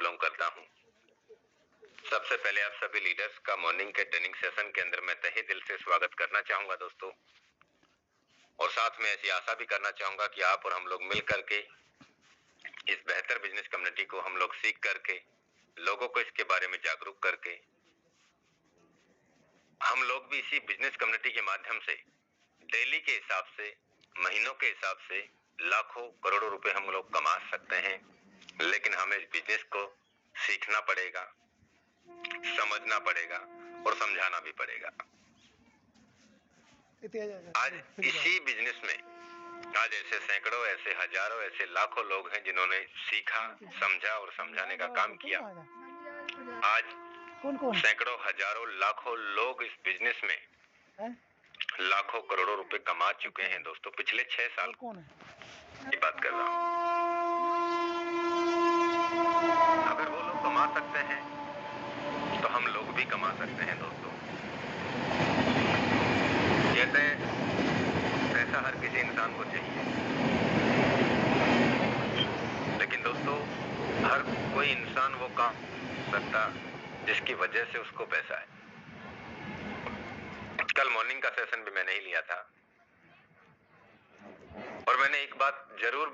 Belong करता हूँ। सबसे पहले आप सभी लीडर्स का मॉर्निंग के ट्रेनिंग सेशन के अंदर मैं तहे दिल से स्वागत करना चाहूंगा दोस्तों, और साथ में ऐसी आशा भी करना चाहूंगा कि आप और हम लोग मिल करके इस बेहतर बिजनेस कम्युनिटी को हम लोग सीख करके लोगों को इसके बारे में जागरूक करके हम लोग भी इसी बिजनेस कम्युनिटी के माध्यम से डेली के हिसाब से, महीनों के हिसाब से लाखों करोड़ों रुपए हम लोग कमा सकते हैं। लेकिन हमें इस बिजनेस को सीखना पड़ेगा, समझना पड़ेगा और समझाना भी पड़ेगा। आज इसी बिजनेस में आज ऐसे सैकड़ों, ऐसे हजारों, ऐसे लाखों लोग हैं जिन्होंने सीखा, समझा और समझाने का काम किया। आज सैकड़ों, हजारों, लाखों लोग इस बिजनेस में लाखों करोड़ों रुपए कमा चुके हैं दोस्तों। पिछले 6 साल की बात कर रहा हूँ। अगर वो लोग कमा सकते हैं तो हम लोग भी कमा सकते हैं दोस्तों। कहते हैं पैसा हर किसी इंसान को चाहिए, लेकिन दोस्तों हर कोई इंसान वो काम सकता जिसकी वजह से उसको पैसा है। कल मॉर्निंग का सेशन भी मैंने ही लिया था और मैंने एक बात जरूर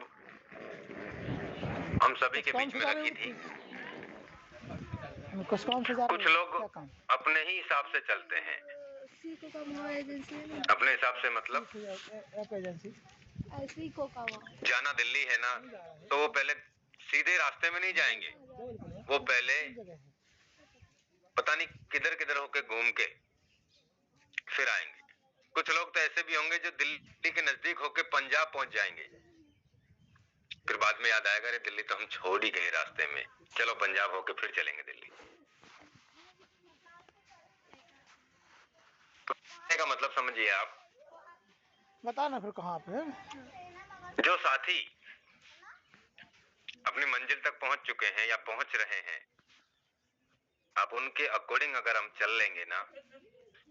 हम सभी के बीच में रखी थी। कुछ लोग अपने ही हिसाब से चलते हैं। अपने हिसाब से मतलब जाना दिल्ली है ना, तो वो पहले सीधे रास्ते में नहीं जाएंगे, वो पहले पता नहीं किधर किधर होके घूम के फिर आएंगे। कुछ लोग तो ऐसे भी होंगे जो दिल्ली के नजदीक होके पंजाब पहुंच जाएंगे, फिर बाद में याद आएगा अरे दिल्ली तो हम छोड़ ही गए रास्ते में, चलो पंजाब होके फिर चलेंगे दिल्ली। का मतलब समझिए आप, बताना फिर कहाँ पे। जो साथी अपनी मंजिल तक पहुंच चुके हैं या पहुंच रहे हैं, आप उनके अकॉर्डिंग अगर हम चल लेंगे ना,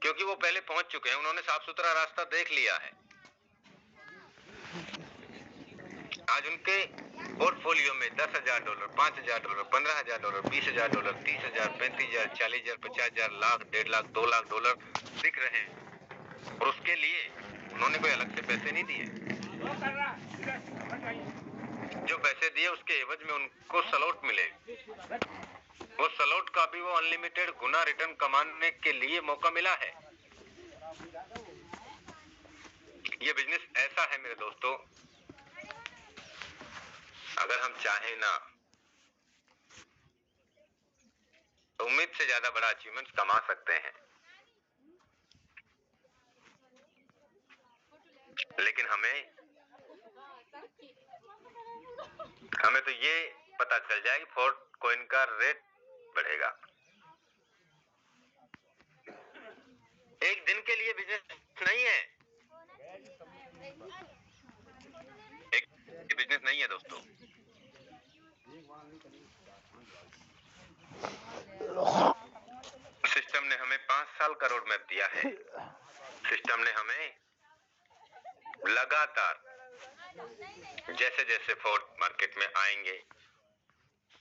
क्योंकि वो पहले पहुंच चुके हैं, उन्होंने साफ सुथरा रास्ता देख लिया है। आज उनके पोर्टफोलियो में $10,000, $5,000, $15,000, $20,000, $30,000, $35,000, $40,000, $50,000, लाख, $1.5 लाख, $2 लाख दिख रहे हैं, और उसके लिए उन्होंने कोई अलग से पैसे नहीं दिए। जो पैसे दिए उसके एवज में उनको सलोट मिले। वो सलोट का भी वो अनलिमिटेड गुना रिटर्न कमाने के लिए मौका मिला है। ये बिजनेस ऐसा है मेरे दोस्तों, अगर हम चाहें ना तो उम्मीद से ज्यादा बड़ा अचीवमेंट कमा सकते हैं। लेकिन हमें तो ये पता चल जाए कि फोर्ट कॉइन का रेट बढ़ेगा। एक दिन के लिए बिजनेस नहीं है, एक बिजनेस नहीं है दोस्तों। सिस्टम ने हमें 5 साल का रोड मैप दिया है। सिस्टम ने हमें लगातार जैसे जैसे फोर्ट मार्केट में आएंगे,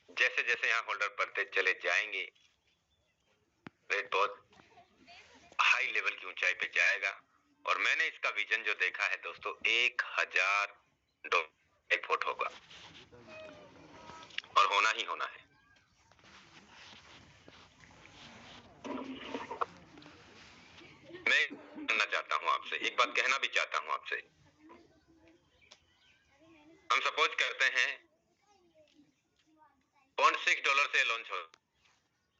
जैसे जैसे यहाँ होल्डर पड़ते चले जाएंगे, रेट बहुत हाई लेवल की ऊंचाई पे जाएगा। और मैंने इसका विजन जो देखा है दोस्तों, $1,000 एक फुट होगा और होना ही होना है। मैं कहना चाहता हूं आपसे, एक बात कहना भी चाहता हूं आपसे। हम सपोज करते हैं $0.6 से लॉन्च हो,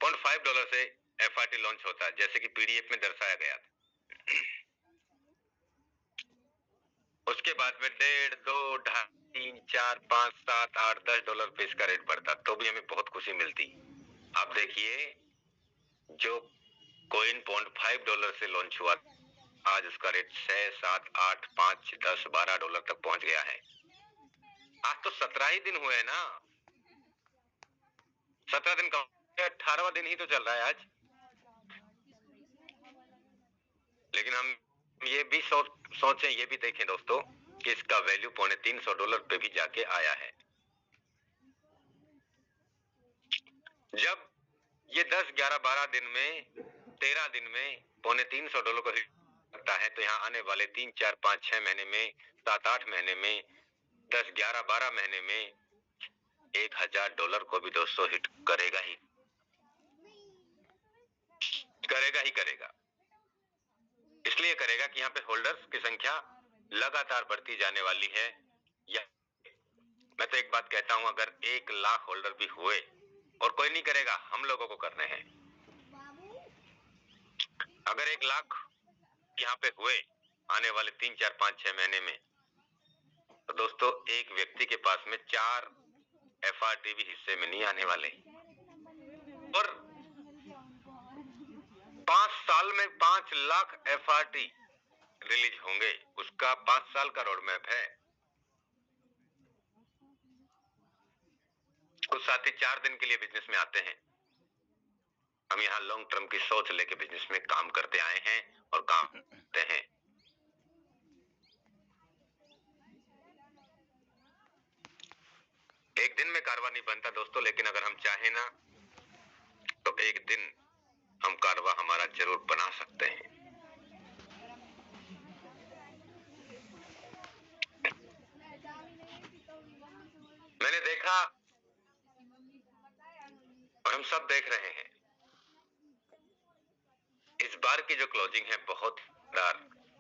$0.5 से FRT लॉन्च होता है, जैसे कि PDF में दर्शाया गया था। उसके बाद में $1.5, $2, $2.5, $3, $4, $5, $7, $8, $10 पे इसका रेट बढ़ता, तो भी हमें बहुत खुशी मिलती। आप देखिए, जो कॉइन $0.5 से लॉन्च हुआ, आज उसका रेट 6, 7, 8, 5, 10, $12 तक पहुंच गया है। आज तो 17 ही दिन हुए ना, 17 दिन का 18वां दिन ही तो चल रहा है आज। लेकिन हम ये भी सोचें, ये भी देखें दोस्तों कि इसका वैल्यू $350 पे भी जाके आया है। जब ये 10, 11, 12 दिन में 13 दिन में $350 को हिट करता है तो यहाँ आने वाले 3, 4, 5, 6 महीने में 7, 8 महीने में 10, 11, 12 महीने में $1000 को भी दोस्तों हिट करेगा ही करेगा। इसलिए करेगा कि यहाँ पे होल्डर्स की संख्या लगातार बढ़ती जाने वाली है। या मैं तो एक बात कहता हूं, अगर 1 लाख होल्डर भी हुए और कोई नहीं करेगा, हम लोगों को करने हैं। अगर 1 लाख यहाँ पे हुए आने वाले 3, 4, 5, 6 महीने में, तो दोस्तों एक व्यक्ति के पास में 4 FRT भी हिस्से में नहीं आने वाले। और 5 साल में 5 लाख FRT रिलीज होंगे, उसका 5 साल का रोड मैप है। कुछ साथी 4 दिन के लिए बिजनेस में आते हैं। हम यहाँ लॉन्ग टर्म की सोच लेके बिजनेस में काम करते आए हैं और काम करते हैं। एक दिन में कारवा नहीं बनता दोस्तों, लेकिन अगर हम चाहें ना तो एक दिन हम कारवा हमारा जरूर बना सकते हैं। मैंने देखा और हम सब देख रहे हैं, इस बार की जो क्लोजिंग है बहुत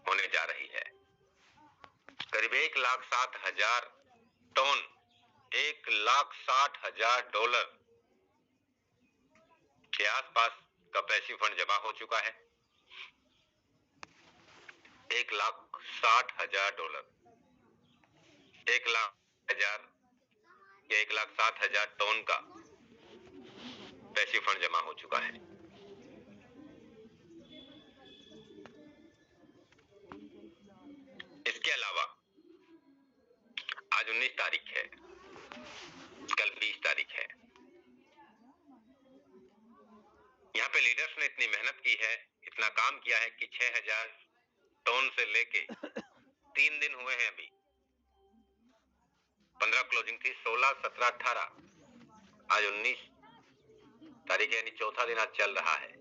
होने जा रही है। करीब $1,60,000 टन, $1,60,000 के आसपास का पैसिव फंड जमा हो चुका है। $1,60,000, 1,00,000 या 1,60,000 टन का पैसिव फंड जमा हो चुका है। इसके अलावा आज 19 तारीख है, कल 20 तारीख है। यहाँ पे लीडर्स ने इतनी मेहनत की है, इतना काम किया है कि 6,000 टन से लेके 3 दिन हुए हैं अभी। 15 क्लोजिंग थी, 16, 17, 18, आज 19 तारीख यानी चौथा दिन आज चल रहा है।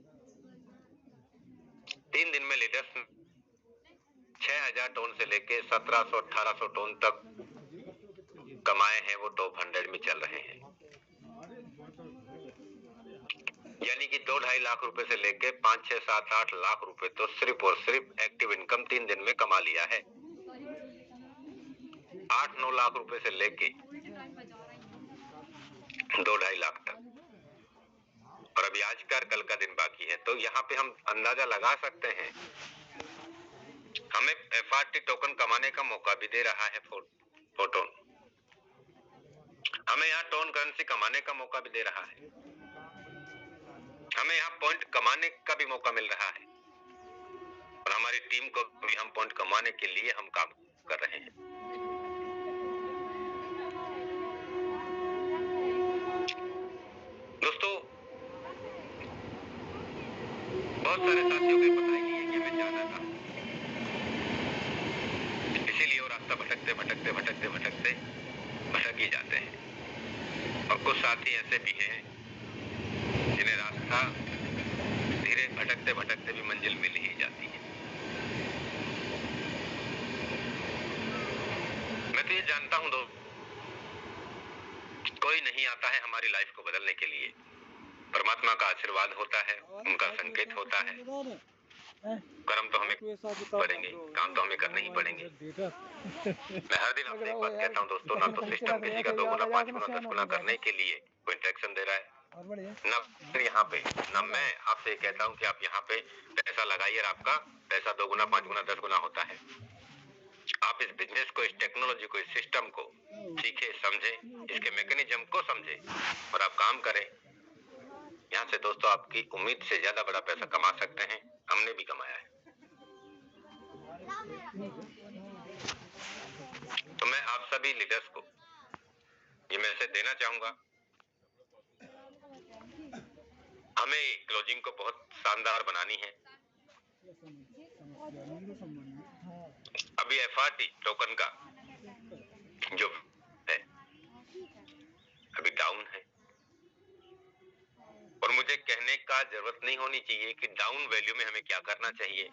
3 दिन में लीडर्स 6,000 टन से लेके 1700, 1800 टन तक कमाए हैं। वो टॉप 100 में चल रहे हैं। यानी कि 2-2.5 लाख रुपए से लेके 5, 6, 7, 8 लाख रुपए तो सिर्फ और सिर्फ एक्टिव इनकम 3 दिन में कमा लिया है। 8-9 लाख रुपए से लेके 2-2.5 लाख तक। और अभी आज का कल का दिन बाकी है, तो यहाँ पे हम अंदाजा लगा सकते हैं, हमें FRT टोकन कमाने का मौका भी दे रहा है फोटोन। हमें यहाँ टोन करेंसी कमाने का मौका भी दे रहा है। हमें यहाँ पॉइंट कमाने का भी मौका मिल रहा है। और हमारी टीम को भी हम पॉइंट कमाने के लिए हम काम कर रहे हैं। दोस्तों, बहुत सारे साथियों को पता ही है कि हमें जाना था, इसीलिए वो रास्ता भटकते भटक ही जाते हैं। और कुछ साथी ऐसे भी हैं जिन्हें रास्ता धीरे भटकते भी मंजिल मिल ही जाती है। मैं तो ये जानता हूं दोस्त, कोई नहीं आता है हमारी लाइफ को बदलने के लिए। परमात्मा का आशीर्वाद होता है, उनका संकेत होता है। कर्म तो हमें पड़ेंगे, काम तो हमें करने ही पड़ेंगे। मैं हर दिन आपसे एक बात कहता हूँ दोस्तों, ना तो सिस्टम किसी का 2 गुना, 5 गुना, 10 गुना करने के लिए कोई इंस्ट्रक्शन दे रहा है, ना यहाँ पे, ना मैं आपसे कहता हूँ कि आप यहाँ पे पैसा लगाइए और आपका पैसा 2 गुना, 5 गुना, 10 गुना होता है। आप इस बिजनेस को, इस टेक्नोलॉजी को, इस सिस्टम को सीखे, समझे, इसके मैकेनिज्म को समझे और आप काम करें। यहाँ से दोस्तों आपकी उम्मीद से ज्यादा बड़ा पैसा कमा सकते हैं। हमने भी कमाया है। तो मैं आप सभी लीडर्स को ये मैसेज देना चाहूंगा, हमें क्लोजिंग को बहुत शानदार बनानी है। अभी FRT टोकन का जो है अभी डाउन है। मुझे कहने का जरूरत नहीं होनी चाहिए कि डाउन वैल्यू में हमें क्या करना चाहिए,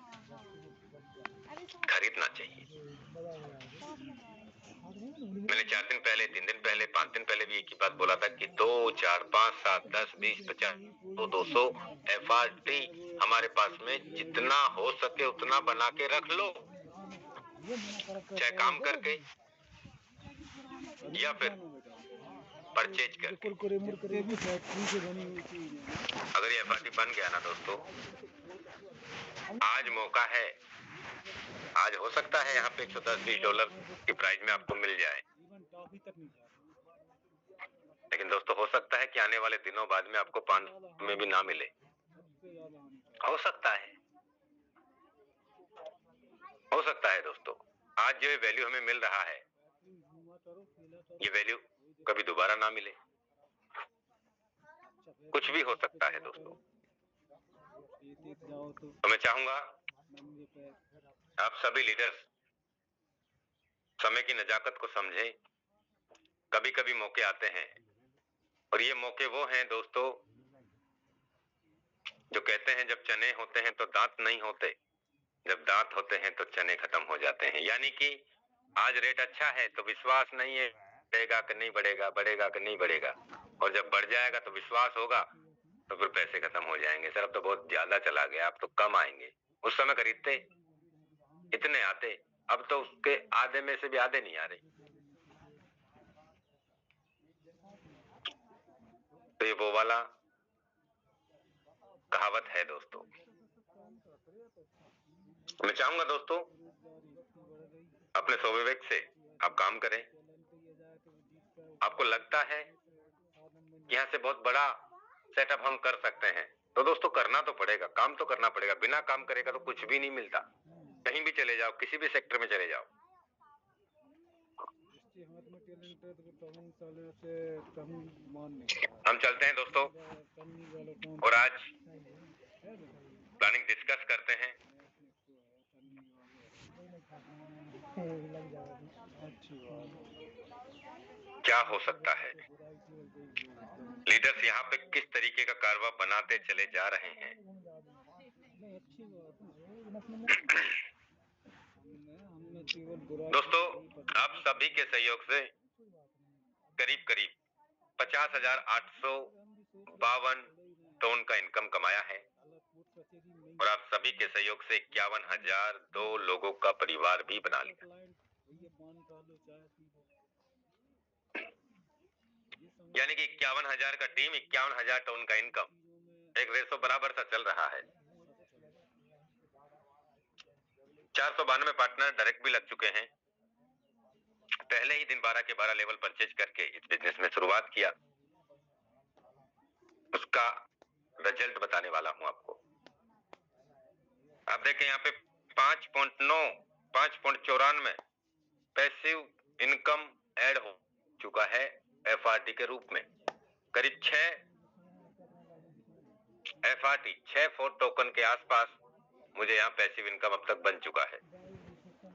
खरीदना चाहिए। मैंने 4 दिन पहले, 3 दिन पहले, 5 दिन पहले भी एक ही बात बोला था कि 2, 4, 5, 7, 10, 20, 50, 200 FRT हमारे पास में जितना हो सके उतना बना के रख लो, चाहे काम करके या फिर परचेज करके। अगर ये FRT बन गया ना दोस्तों, आज मौका है, आज हो सकता है यहाँ पे $110-20 की प्राइस में आपको मिल जाए, लेकिन दोस्तों हो सकता है कि आने वाले दिनों बाद में आपको 5 में भी ना मिले, हो सकता है, हो सकता है दोस्तों। आज जो वैल्यू हमें मिल रहा है, ये वैल्यू कभी दोबारा ना मिले, कुछ भी हो सकता है दोस्तों। तो मैं चाहूंगा आप सभी लीडर्स समय की नजाकत को समझें। कभी कभी मौके आते हैं और ये मौके वो हैं दोस्तों जो कहते हैं जब चने होते हैं तो दांत नहीं होते, जब दांत होते हैं तो चने खत्म हो जाते हैं। यानी कि आज रेट अच्छा है तो विश्वास नहीं है बढ़ेगा कि नहीं बढ़ेगा, बढ़ेगा कि नहीं बढ़ेगा, और जब बढ़ जाएगा तो विश्वास होगा तो फिर पैसे खत्म हो जाएंगे। सर अब तो बहुत ज्यादा चला गया, अब तो कम आएंगे। उस समय खरीदते इतने आते, अब तो उसके आधे में से भी आधे नहीं आ रहे। तो ये वो वाला कहावत है दोस्तों। मैं चाहूंगा दोस्तों अपने स्वविवेक से आप काम करें। आपको लगता है कि यहाँ से बहुत बड़ा सेटअप हम कर सकते हैं तो दोस्तों करना तो पड़ेगा, काम तो करना पड़ेगा। बिना काम करेगा तो कुछ भी नहीं मिलता। कहीं भी चले जाओ, किसी भी सेक्टर में चले जाओ। हम चलते हैं दोस्तों और आज प्लानिंग डिस्कस करते हैं। क्या हो सकता है, लीडर्स यहाँ पे किस तरीके का कारवा बनाते चले जा रहे हैं। दोस्तों आप सभी के सहयोग से करीब करीब 50,852 टन का इनकम कमाया है और आप सभी के सहयोग से 51,002 लोगों का परिवार भी बना लिया। यानी कि 51,000 का टीम, 51,000 टन का इनकम, एक रेशो बराबर सा चल रहा है। 492 पार्टनर डायरेक्ट भी लग चुके हैं। पहले ही दिन 12 के 12 लेवल परचेज करके इस बिजनेस में शुरुआत किया, उसका रिजल्ट बताने वाला हूं आपको। आप देखें यहाँ पे 5.94 पैसिव इनकम ऐड हो चुका है FRT के रूप में। करीब 6 FRT 6 4 टोकन के आसपास मुझे यहाँ पैसिव इनकम अब तक बन चुका है।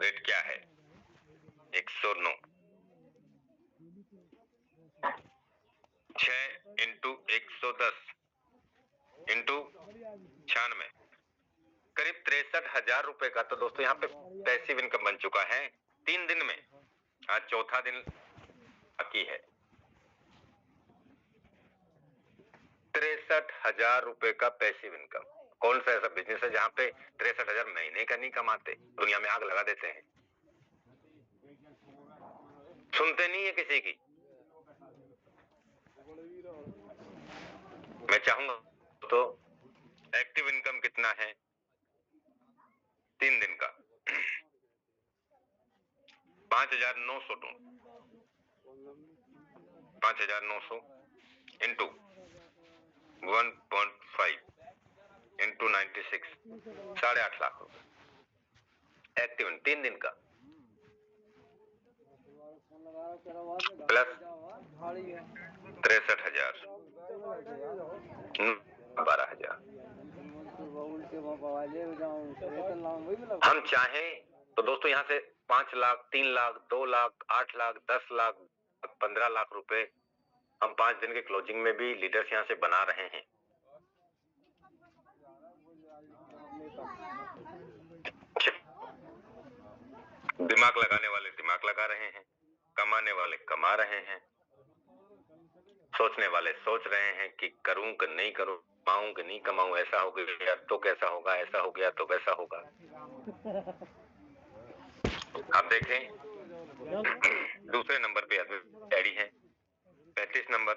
रेट क्या है? 109। 6 इंटू 110 इंटू 96 करीब 63,000 रुपए का तो दोस्तों यहाँ पे पैसिव इनकम बन चुका है 3 दिन में। आज चौथा दिन बाकी है। 63,000 रुपए का पैसिव इनकम। कौन सा ऐसा बिजनेस है जहां पे 63,000 महीने का नहीं कमाते? दुनिया में आग लगा देते हैं, सुनते नहीं है किसी की। मैं चाहूंगा तो एक्टिव इनकम कितना है 3 दिन का? 5,900 टन। 5,900 इंटू 1.5 इंटू 96 8.5 लाख रुपए एक्टिव 3 दिन का, प्लस 63,000 12,000। हम चाहें तो दोस्तों यहाँ से 5 लाख, 3 लाख, 2 लाख, 8 लाख, 10 लाख, 15 लाख रुपए हम 5 दिन के क्लोजिंग में भी लीडर्स यहाँ से बना रहे हैं। दिमाग लगाने वाले दिमाग लगा रहे हैं, कमाने वाले कमा रहे हैं, सोचने वाले सोच रहे हैं कि करूं कि नहीं करूं, कमाऊं कि नहीं कमाऊं, ऐसा हो गया तो कैसा होगा, ऐसा हो गया तो वैसा होगा। आप देखें दूसरे नंबर पे आईडी है 35 नंबर,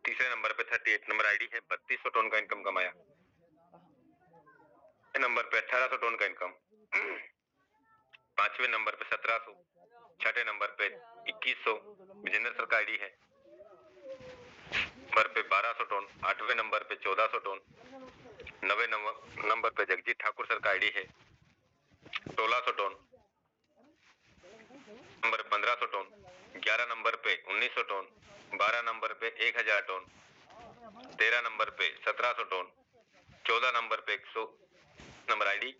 तीसरे नंबर पे 38 नंबर आईडी है 3200 टन का इनकम कमाया, नंबर पे 1800 टन का इनकम, पांचवें नंबर पे 1700, छठे नंबर पे 2100 विजेंद्र सर का आईडी है, नंबर पे 1200 टन, आठवें नंबर पे 1400 टन, नवे नंबर पे जगजीत ठाकुर सर का आईडी है 1600 टन, नंबर 1500 टन, 11 नंबर पे 1900 टन, 12 नंबर पे 1000 टन, 13 नंबर पे 1700 टन, 14 नंबर पे 100 नंबर आईडी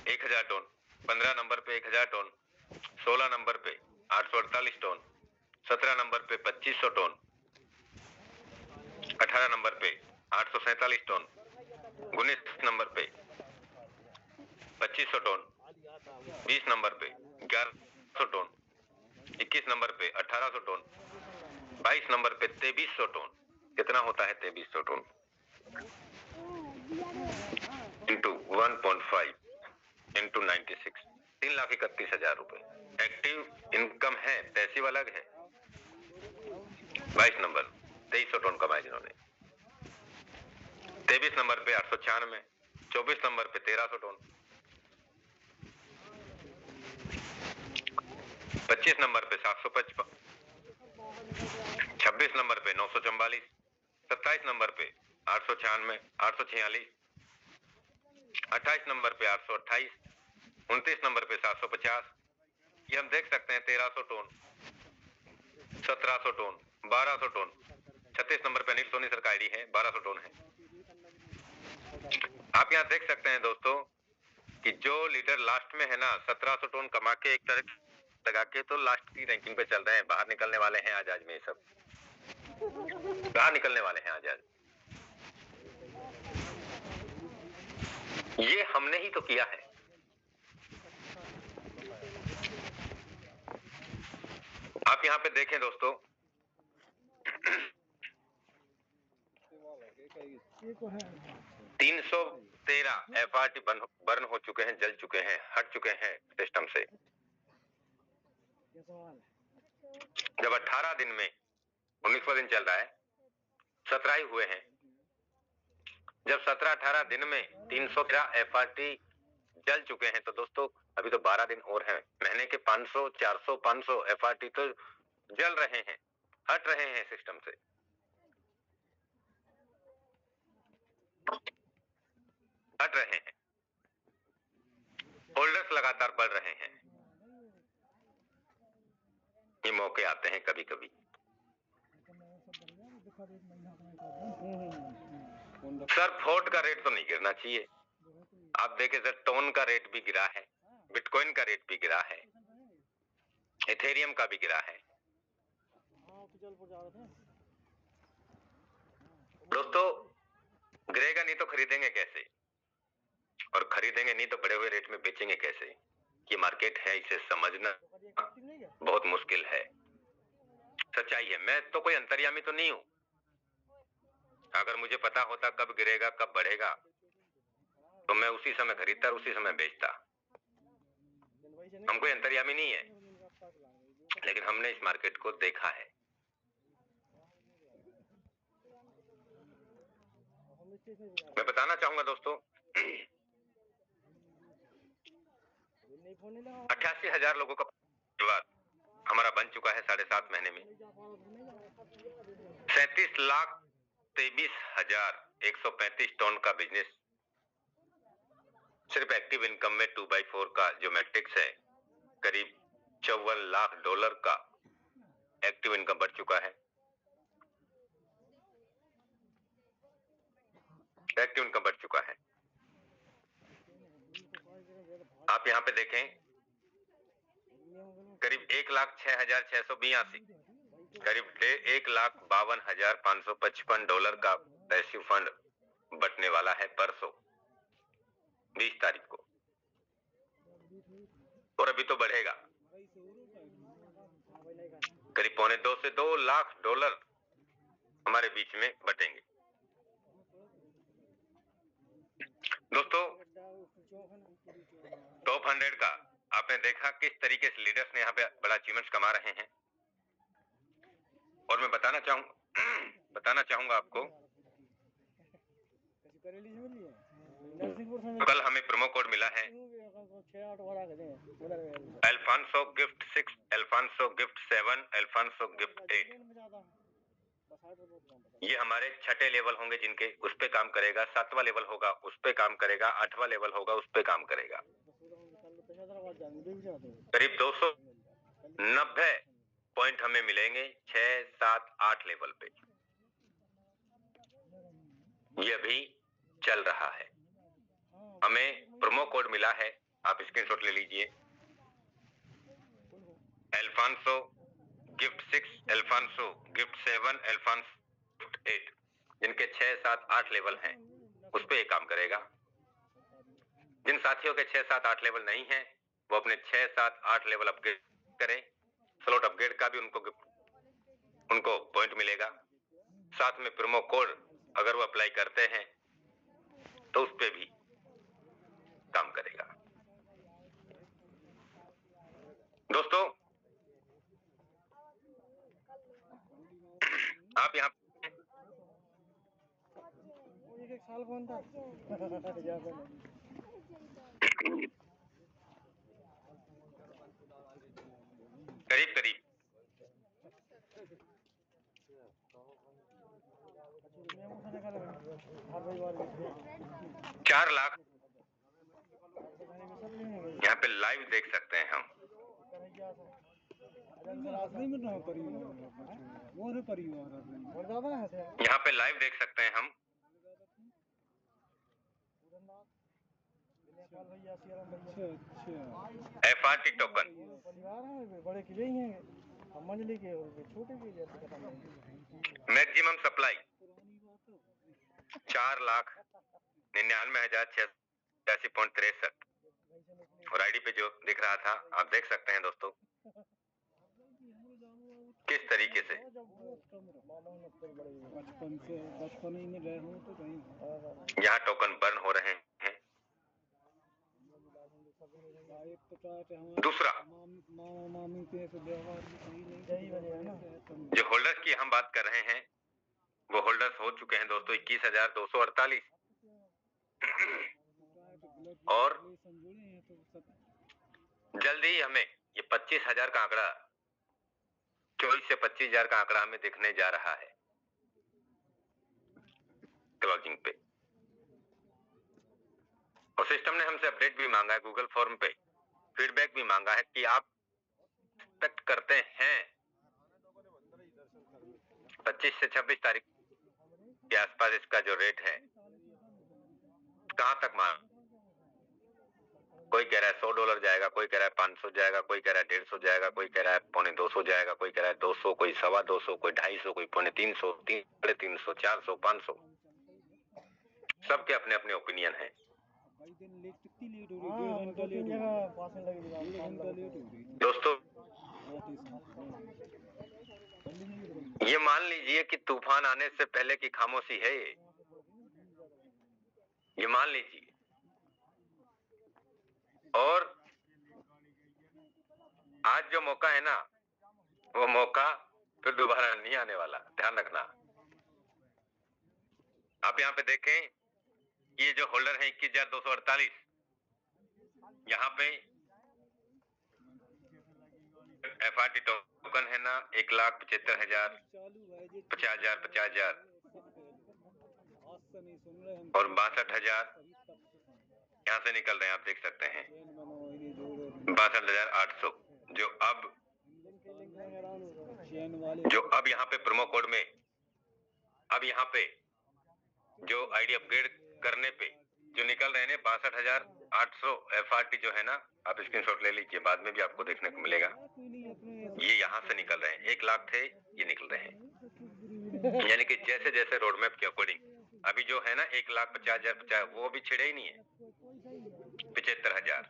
1000 टन, 15 नंबर पे 1000 टन, 16 नंबर पे 848 टन, 17 नंबर पे 2500 टन, 18 नंबर पे 847 टन, 19 नंबर पे 2500 टन, 20 नंबर पे 1100 टन, 21 नंबर पे 1800 टन, 22 नंबर पे 2300 टन। कितना होता है 2300 टन इंटू 1.5 इंटू 96, 3,31,000 रुपए। एक्टिव इनकम है, पैसिव अलग है। 22 नंबर 2300 टन कमाए जिन्होंने, 23 नंबर पे 896, 24 नंबर पे 1300 टन, 25 नंबर पे 755, 26 नंबर पे 944, 27 नंबर पे 896, 846, 28 नंबर पे 828, 29 नंबर पे 750। ये हम देख सकते हैं 1300 टन, 1700 टन, 1200 टन। 36 नंबर पे अनिल सोनी सर का आईडी है 1200 टन है। आप यहाँ देख सकते हैं दोस्तों कि जो लीडर लास्ट में है ना 1700 टन कमा के एक तरह लगा के तो लास्ट की रैंकिंग पे चल रहे हैं, बाहर निकलने वाले हैं आज में, सब बाहर निकलने वाले हैं आज। ये हमने ही तो किया है। आप यहाँ पे देखें दोस्तों 313 FRT बर्न हो चुके हैं, जल चुके हैं, हट चुके हैं सिस्टम से। जब 18 दिन में 19वां दिन चल रहा है, 17 ही हुए हैं। जब 17-18 दिन में 313 FRT जल चुके हैं तो दोस्तों अभी तो 12 दिन और हैं। महीने के 500, 400, 500 FRT तो जल रहे हैं, हट रहे हैं सिस्टम से। हट रहे हैं, होल्डर्स लगातार बढ़ रहे हैं। ये मौके आते हैं कभी कभी। सर फोर्ट का रेट तो नहीं गिरना चाहिए। आप देखें सर, टोन का रेट भी गिरा है, बिटकॉइन का रेट भी गिरा है, इथेरियम का भी गिरा है। दोस्तों गिरेगा नहीं तो खरीदेंगे कैसे, और खरीदेंगे नहीं तो बढ़े हुए रेट में बेचेंगे कैसे? ये मार्केट है, इसे समझना बहुत मुश्किल है। सच्चाई है, मैं तो कोई अंतर्यामी तो नहीं हूं। अगर मुझे पता होता कब गिरेगा कब बढ़ेगा तो मैं उसी समय खरीदता और उसी समय बेचता। हम कोई अंतर्यामी नहीं है, लेकिन हमने इस मार्केट को देखा है। मैं बताना चाहूंगा दोस्तों 88,000 लोगों का परिवार हमारा बन चुका है 7.5 महीने में। 37,23,135 टन का बिजनेस सिर्फ एक्टिव इनकम में 2/4 का जो मैट्रिक्स है, करीब $54 लाख का एक्टिव इनकम बढ़ चुका है। एक्टिव इनकम बढ़ चुका है। आप यहाँ पे देखें करीब 1,06,682, करीब $1,52,555 का पैसिव फंड बंटने वाला है परसों 20 तारीख को, और अभी तो बढ़ेगा। करीब $1.25 से 2 लाख डॉलर हमारे बीच में बटेंगे। दोस्तों, टॉप 100 का आपने देखा किस तरीके से लीडर्स ने यहाँ पे बड़ा अचीवमेंट्स कमा रहे हैं। और मैं बताना चाहूंगा आपको, कल हमें प्रोमो कोड मिला है Alphonso gift 6, Alphonso gift 7, Alphonso gift 8। ये हमारे 6ठे लेवल होंगे जिनके उस पे काम करेगा, 7वां लेवल होगा उस पे काम करेगा, 8वां लेवल होगा उस पे काम करेगा। करीब 290 पॉइंट हमें मिलेंगे 6, 7, 8 लेवल पे। ये अभी चल रहा है। हमें प्रोमो कोड मिला है, आप स्क्रीनशॉट ले लीजिए, Alphonso gift 6, Alphonso gift 7, Alphonso gift 8। जिनके 6, 7, 8 लेवल हैं उस पे काम करेगा। जिन साथियों के 6, 7, 8 लेवल नहीं है वो अपने 6, 7, 8 लेवल अपग्रेड करें। स्लॉट अपग्रेड का भी उनको पॉइंट मिलेगा। साथ में प्रोमो कोड अगर वो अप्लाई करते हैं तो उस पे भी काम करेगा। दोस्तों, आप यहाँ एक साल कौन था करीब 4 लाख यहाँ पे लाइव देख सकते हैं हम। यहाँ पे लाइव देख सकते हैं हम। FRT टोकन बड़े किले ही हैं, मंजली के छोटे के मैक्सिमम सप्लाई 4,99,686.63 और आईडी पे जो दिख रहा था आप देख सकते हैं दोस्तों किस तरीके से यहाँ टोकन बर्न हो रहे हैं। दूसरा, जो होल्डर्स की हम बात कर रहे हैं वो होल्डर्स हो चुके हैं दोस्तों 21,248 और जल्दी ही हमें ये 25,000 का आंकड़ा 24 से 25,000 का आंकड़ा हमें दिखने जा रहा है क्लोजिंग पे। और सिस्टम ने हमसे अपडेट भी मांगा है, गूगल फॉर्म पे फीडबैक भी मांगा है कि आप एक्सपेक्ट करते हैं 25 से 26 तारीख के आसपास इसका जो रेट है कहां तक मांग। कोई कह रहा है $100 जाएगा, कोई कह रहा है 500 जाएगा, कोई कह रहा है 150 जाएगा, कोई कह रहा है 250 जाएगा, कोई कह रहा है 200, कोई 225, कोई 250, कोई 350, 350, 400, 500। सबके अपने अपने ओपिनियन है। दोस्तों, ये मान लीजिए कि तूफान आने से पहले की खामोशी है ये मान लीजिए। और आज जो मौका है ना वो मौका फिर दोबारा नहीं आने वाला, ध्यान रखना। आप यहाँ पे देखें, ये जो होल्डर है 21,248, यहाँ पे FRT टोकन है ना 1,75,000, 50,000, 50,000 और 62,000 यहाँ से निकल रहे हैं, आप देख सकते हैं 62,800 जो अब यहाँ पे प्रोमो कोड में अब यहाँ पे जो आईडी अपग्रेड करने पे जो निकल रहे हैं 62,800 FRT जो है ना, आप स्क्रीनशॉट ले लीजिए, बाद में भी आपको देखने को मिलेगा। ये यहाँ से निकल रहे हैं, 1 लाख थे, ये निकल रहे हैं। यानी कि जैसे जैसे रोड मैप के अकॉर्डिंग अभी जो है ना 1,50,050 वो भी छिड़े ही नहीं है। 75,000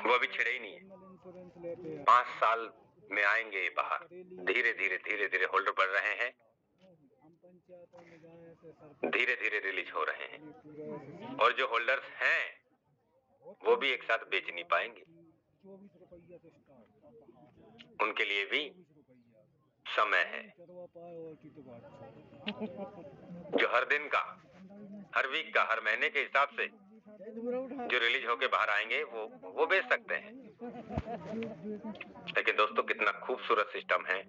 वो भी छिड़े ही नहीं है। 5 साल में आएंगे ये बाहर। धीरे धीरे धीरे धीरे होल्डर बढ़ रहे हैं, धीरे धीरे रिलीज हो रहे हैं, और जो होल्डर्स हैं वो भी एक साथ बेच नहीं पाएंगे। उनके लिए भी समय है। जो हर दिन का, हर वीक का, हर महीने के हिसाब से जो रिलीज होके बाहर आएंगे वो बेच सकते हैं। लेकिन दोस्तों कितना खूबसूरत सिस्टम है।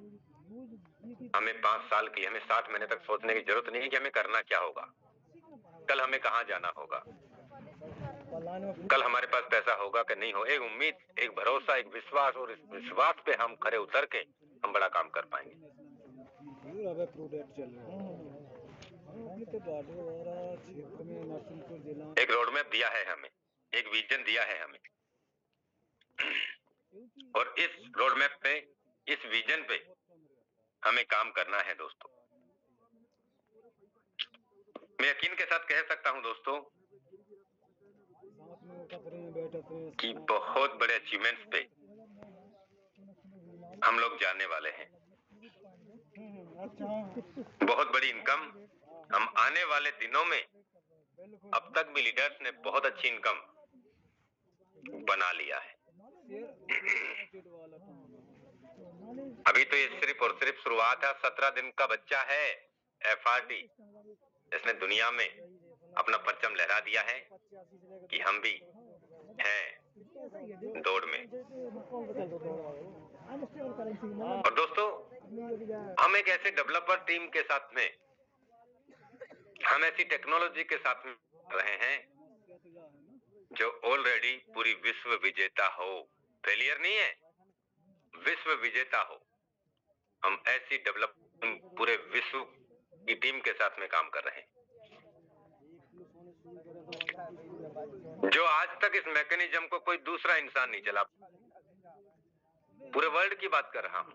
हमें 5 साल की, हमें 60 महीने तक सोचने की जरूरत नहीं है कि हमें करना क्या होगा, कल हमें कहाँ जाना होगा, कल हमारे पास पैसा होगा कि नहीं हो। एक उम्मीद, एक भरोसा, एक विश्वास, और इस विश्वास पे हम खरे उतर के हम बड़ा काम कर पाएंगे। एक रोड मैप दिया है हमें, एक विजन दिया है हमें, और इस रोड मैप पे, इस विजन पे हमें काम करना है दोस्तों। मैं यकीन के साथ कह सकता हूं दोस्तों कि बहुत बड़े अचीवमेंट्स पे हम लोग जाने वाले हैं। बहुत बड़ी इनकम हम आने वाले दिनों में, अब तक भी लीडर्स ने बहुत अच्छी इनकम बना लिया है। अभी तो ये सिर्फ और सिर्फ शुरुआत है। 17 दिन का बच्चा है FRD, इसने दुनिया में अपना परचम लहरा दिया है कि हम भी हैं दौड़ में। और दोस्तों हम एक ऐसे डेवलपर टीम के साथ में, हम ऐसी टेक्नोलॉजी के साथ में रहे हैं जो ऑलरेडी पूरी विश्व विजेता हो। फेलियर नहीं है, विश्व विजेता हो। हम ऐसी डेवलप पूरे विश्व की टीम के साथ में काम कर रहे हैं जो आज तक इस मैकेनिज्म को कोई दूसरा इंसान नहीं चला। पूरे वर्ल्ड की बात कर रहा हूं।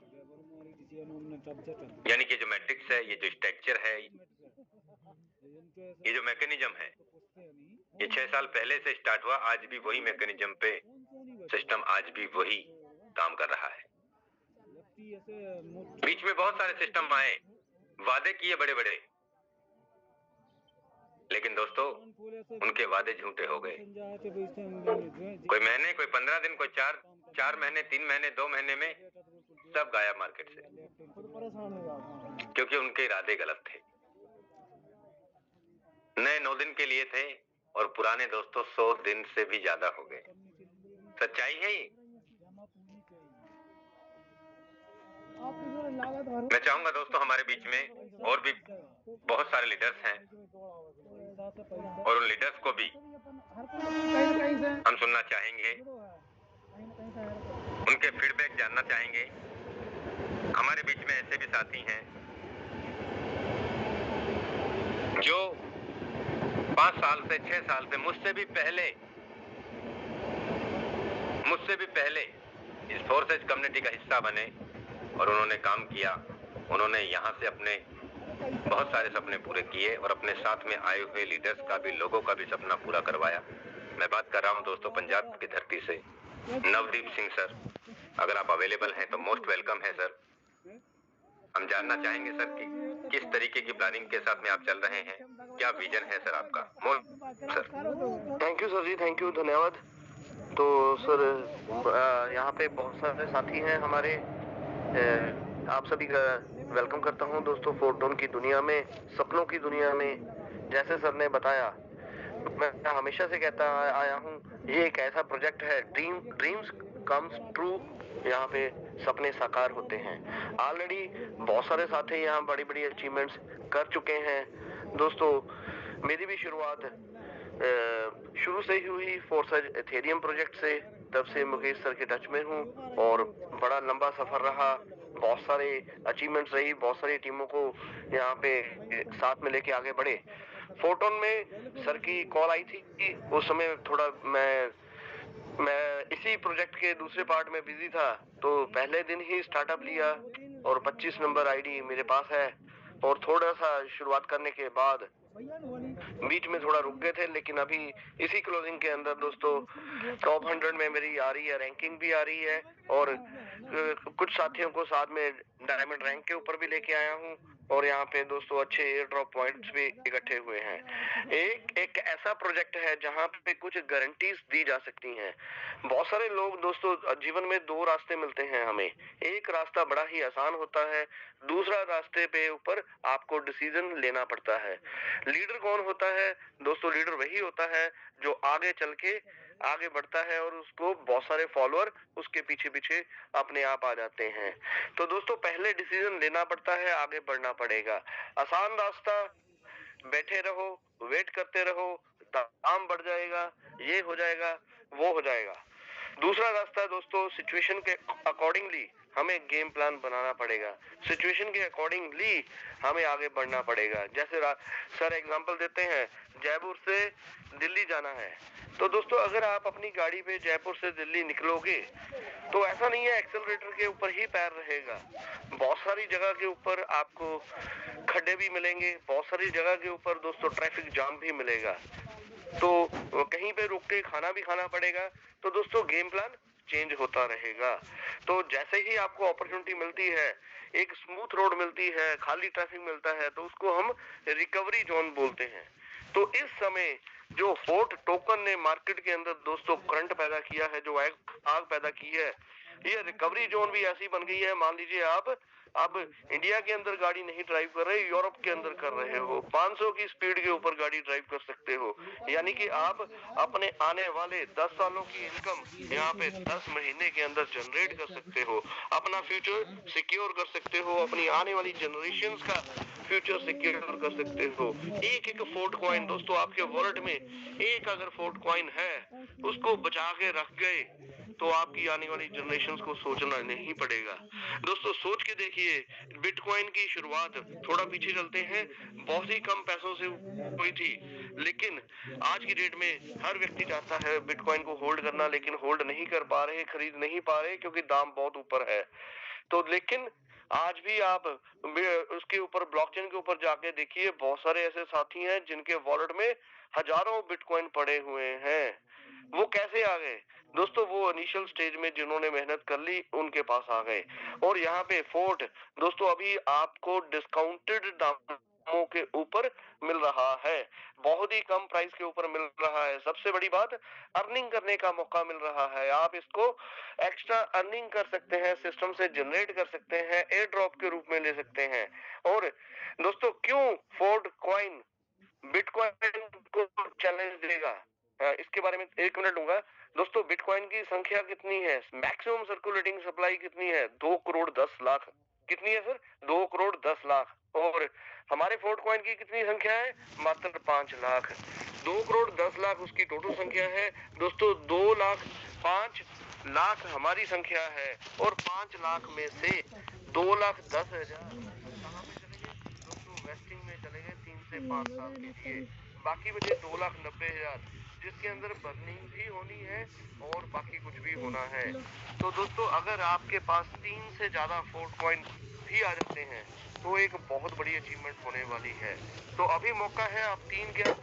यानी कि जो मैट्रिक्स है, ये जो स्ट्रक्चर है, ये जो मैकेनिज्म है, ये 6 साल पहले से स्टार्ट हुआ। आज भी वही मैकेनिज्म पे सिस्टम आज भी वही काम कर रहा है। बीच में बहुत सारे सिस्टम आए, वादे किए बड़े बड़े, लेकिन दोस्तों उनके वादे झूठे हो गए। कोई महीने, कोई 15 दिन, कोई 4 महीने, 3 महीने, 2 महीने में सब गायब मार्केट से, क्योंकि उनके इरादे गलत थे। नए 9 दिन के लिए थे और पुराने दोस्तों 100 दिन से भी ज्यादा हो गए। सच्चाई है ये। मैं चाहूंगा दोस्तों हमारे बीच में और भी बहुत सारे लीडर्स हैं, और उन लीडर्स को भी हम सुनना चाहेंगे, उनके फीडबैक जानना चाहेंगे। हमारे बीच में ऐसे भी साथी हैं जो 5 साल से, 6 साल से, मुझसे भी पहले इस फोर्सेज कम्युनिटी का हिस्सा बने, और उन्होंने काम किया। उन्होंने यहाँ से अपने बहुत सारे सपने पूरे किए, और अपने साथ में आए हुए लीडर्स का भी, लोगों का भी सपना पूरा करवाया। मैं बात कर रहा हूँ दोस्तों पंजाब की धरती से, नवदीप सिंह सर। अगर आप अवेलेबल हैं तो मोस्ट वेलकम है सर। हम जानना चाहेंगे सर कि किस तरीके की प्लानिंग के साथ में आप चल रहे हैं, क्या विजन है सर आपका। Sir thank you sir ji, thank you, धन्यवाद। तो सर यहाँ पे बहुत सारे साथी हैं हमारे, आप सभी का वेलकम करता हूँ दोस्तों फोरटोन की दुनिया में, सपनों की दुनिया में। जैसे सर ने बताया, मैं हमेशा से कहता आया हूँ, ये एक ऐसा प्रोजेक्ट है, ड्रीम्स कम्स ट्रू। यहाँ पे सपने साकार होते हैं। ऑलरेडी बहुत सारे साथी यहाँ बड़ी बड़ी अचीवमेंट्स कर चुके हैं दोस्तों। मेरी भी शुरुआत शुरू से ही हुई फोर्सेज एथेरियम प्रोजेक्ट से। तब से मुकेश सर के टच में हूँ, और बड़ा लंबा सफर रहा, बहुत सारे अचीवमेंट्स रही, बहुत सारी टीमों को यहाँ पे साथ में लेके आगे बढ़े। फोरटोन में सर की कॉल आई थी कि उस समय थोड़ा मैं इसी प्रोजेक्ट के दूसरे पार्ट में बिजी था, तो पहले दिन ही स्टार्टअप लिया, और 25 नंबर आईडी मेरे पास है। और थोड़ा सा शुरुआत करने के बाद बीच में थोड़ा रुक गए थे, लेकिन अभी इसी क्लोजिंग के अंदर दोस्तों टॉप 100 में मेरी आ रही है, रैंकिंग भी आ रही है और कुछ साथियों को साथ में डायमंड रैंक के ऊपर भी लेके आया हूँ और यहाँ पे दोस्तों अच्छे एयर ड्रॉप पॉइंट्स भी इकट्ठे हुए हैं। एक ऐसा प्रोजेक्ट है जहाँ पे कुछ गारंटीज दी जा सकती हैं। बहुत सारे लोग दोस्तों जीवन में दो रास्ते मिलते हैं हमें, एक रास्ता बड़ा ही आसान होता है, दूसरा रास्ते पे ऊपर आपको डिसीजन लेना पड़ता है। लीडर कौन होता है दोस्तों? लीडर वही होता है जो आगे चल के आगे बढ़ता है और उसको बहुत सारे फॉलोअर उसके पीछे पीछे अपने आप आ जाते हैं। तो दोस्तों पहले डिसीजन लेना पड़ता है, आगे बढ़ना पड़ेगा। आसान रास्ता, बैठे रहो, वेट करते रहो, दाम बढ़ जाएगा, ये हो जाएगा, वो हो जाएगा। दूसरा रास्ता दोस्तों, सिचुएशन के अकॉर्डिंगली हमें गेम प्लान बनाना पड़ेगा, सिचुएशन के अकॉर्डिंगली हमें आगे बढ़ना पड़ेगा। जैसे सर एग्जांपल देते हैं, जयपुर से दिल्ली जाना है, तो दोस्तों अगर आप अपनी गाड़ी पे जयपुर से दिल्ली निकलोगे तो ऐसा नहीं है एक्सेलरेटर के ऊपर ही पैर रहेगा। बहुत सारी जगह के ऊपर आपको खड्डे भी मिलेंगे, बहुत सारी जगह के ऊपर दोस्तों ट्रैफिक जाम भी मिलेगा, तो कहीं पे रुक के खाना भी खाना पड़ेगा। तो दोस्तों गेम प्लान चेंज होता रहेगा। तो जैसे ही आपको अपॉर्चुनिटी मिलती है, एक स्मूथ रोड मिलती है, खाली ट्रैफिक मिलता है, तो उसको हम रिकवरी जोन बोलते हैं। तो इस समय जो फोर्ट टोकन ने मार्केट के अंदर दोस्तों करंट पैदा किया है, जो आग पैदा की है, ये रिकवरी जोन भी ऐसी बन गई है। मान लीजिए आप अब इंडिया के अंदर गाड़ी नहीं ड्राइव कर रहे, यूरोप के अंदर कर रहे हो, 500 की स्पीड के ऊपर गाड़ी ड्राइव कर सकते हो, यानी कि आप अपने आने वाले 10 सालों की इनकम यहाँ पे 10 महीने के अंदर जनरेट कर सकते हो, अपना फ्यूचर सिक्योर कर सकते हो, अपनी आने वाली जनरेशंस का फ्यूचर सिक्योर कर सकते हो। एक फोर्ट कॉइन दोस्तों आपके वॉलेट में, एक अगर फोर्ट कॉइन है उसको बचा के रख गए तो आपकी आने वाली जनरेशंस को सोचना नहीं पड़ेगा। दोस्तों सोच के देखिए, बिटकॉइन की शुरुआत, थोड़ा पीछे चलते हैं, बहुत ही कम पैसों से हुई थी, लेकिन आज की डेट में हर व्यक्ति चाहता है बिटकॉइन को होल्ड करना, लेकिन होल्ड नहीं कर पा रहे, खरीद नहीं पा रहे, क्योंकि दाम बहुत ऊपर है। तो लेकिन आज भी आप उसके ऊपर ब्लॉकचेन के ऊपर जाके देखिए, बहुत सारे ऐसे साथी हैं जिनके वॉलेट में हजारों बिटकॉइन पड़े हुए हैं। वो कैसे आ गए दोस्तों? वो इनिशियल स्टेज में जिन्होंने मेहनत कर ली उनके पास आ गए। और यहाँ पे फोर्ट दोस्तों अभी आपको डिस्काउंटेड दामों के ऊपर मिल रहा है, बहुत ही कम प्राइस के ऊपर मिल रहा है। सबसे बड़ी बात, अर्निंग करने का मौका मिल रहा है। आप इसको एक्स्ट्रा अर्निंग कर सकते हैं, सिस्टम से जनरेट कर सकते हैं, एयर ड्रॉप के रूप में ले सकते हैं। और दोस्तों क्यों फोर्ट कॉइन बिटकॉइन को चैलेंज देगा, इसके बारे में 1 मिनट दूंगा। दोस्तों बिटकॉइन की संख्या कितनी है? मैक्सिमम सर्कुलेटिंग सप्लाई कितनी है? 2 करोड़ 10 लाख। कितनी है सर? 2 करोड़ 10 लाख। और हमारे फोर्ट कॉइन की कितनी संख्या है? मात्र 5 लाख। 2 करोड़ 10 लाख उसकी टोटल संख्या है दोस्तों। 2 लाख 5 लाख हमारी संख्या है, और 5 लाख में से 2 लाख 10 हजार कहाँ पे चले गए दोस्तों? वेस्टिंग में चले गए 3 से 5 साल के लिए। बाकी बचे 2 लाख 90 हजार, जिसके अंदर बर्निंग भी होनी है और बाकी कुछ भी होना है। तो दोस्तों अगर आपके पास 3 से ज्यादा फोर्ट कॉइन भी आ जाते हैं तो एक बहुत बड़ी अचीवमेंट होने वाली है। तो अभी मौका है, आप 3 क्या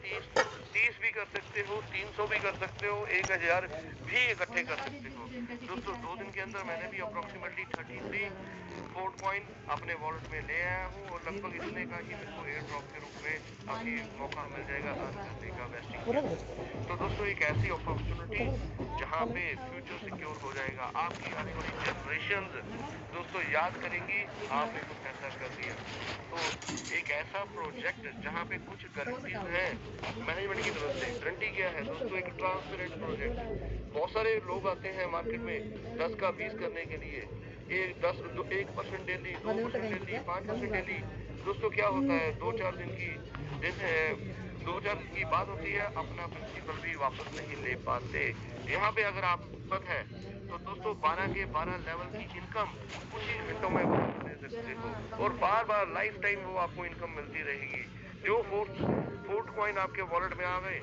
30 भी कर सकते हो, 300 भी कर सकते हो, 1000 भी इकट्ठे कर सकते हो। दोस्तों 2 दिन के अंदर मैंने भी अप्रोक्सीमेटली 33 फोर्ट कॉइन अपने वॉलेट में ले आया हूँ, और लगभग इतने का ही मेरे को एयर ड्रॉप के रूप में अभी मौका मिल जाएगा अर्न करने का वेस्टिंग। तो दोस्तों एक ऐसी अपॉर्चुनिटी जहाँ पे फ्यूचर सिक्योर हो जाएगा, आपकी आने वाली जनरेशंस दोस्तों याद करेंगी आपने कुछ ऐसा कर दिया। तो एक ऐसा प्रोजेक्ट जहाँ पे कुछ गारंटीज है मैनेजमेंट की तरफ से। गारंटी क्या है दोस्तों? एक ट्रांसपेरेंट प्रोजेक्ट। बहुत सारे लोग आते हैं मार्केट में 10 का 20 करने के लिए, 1% डेली, 2% डेली, 5% डेली। दोस्तों क्या होता है, 2-4 दिन की 2-4 दिन की बात होती है, अपना प्रिंसिपल भी वापस नहीं ले पाते। यहाँ पे अगर आप है तो दोस्तों 12 के 12 लेवल की इनकम कुछ ही घंटों में वापस ले सकते हो, और बार बार लाइफ टाइम वो आपको इनकम मिलती रहेगी। जो फोर्ट कॉइन आपके वॉलेट में आ गए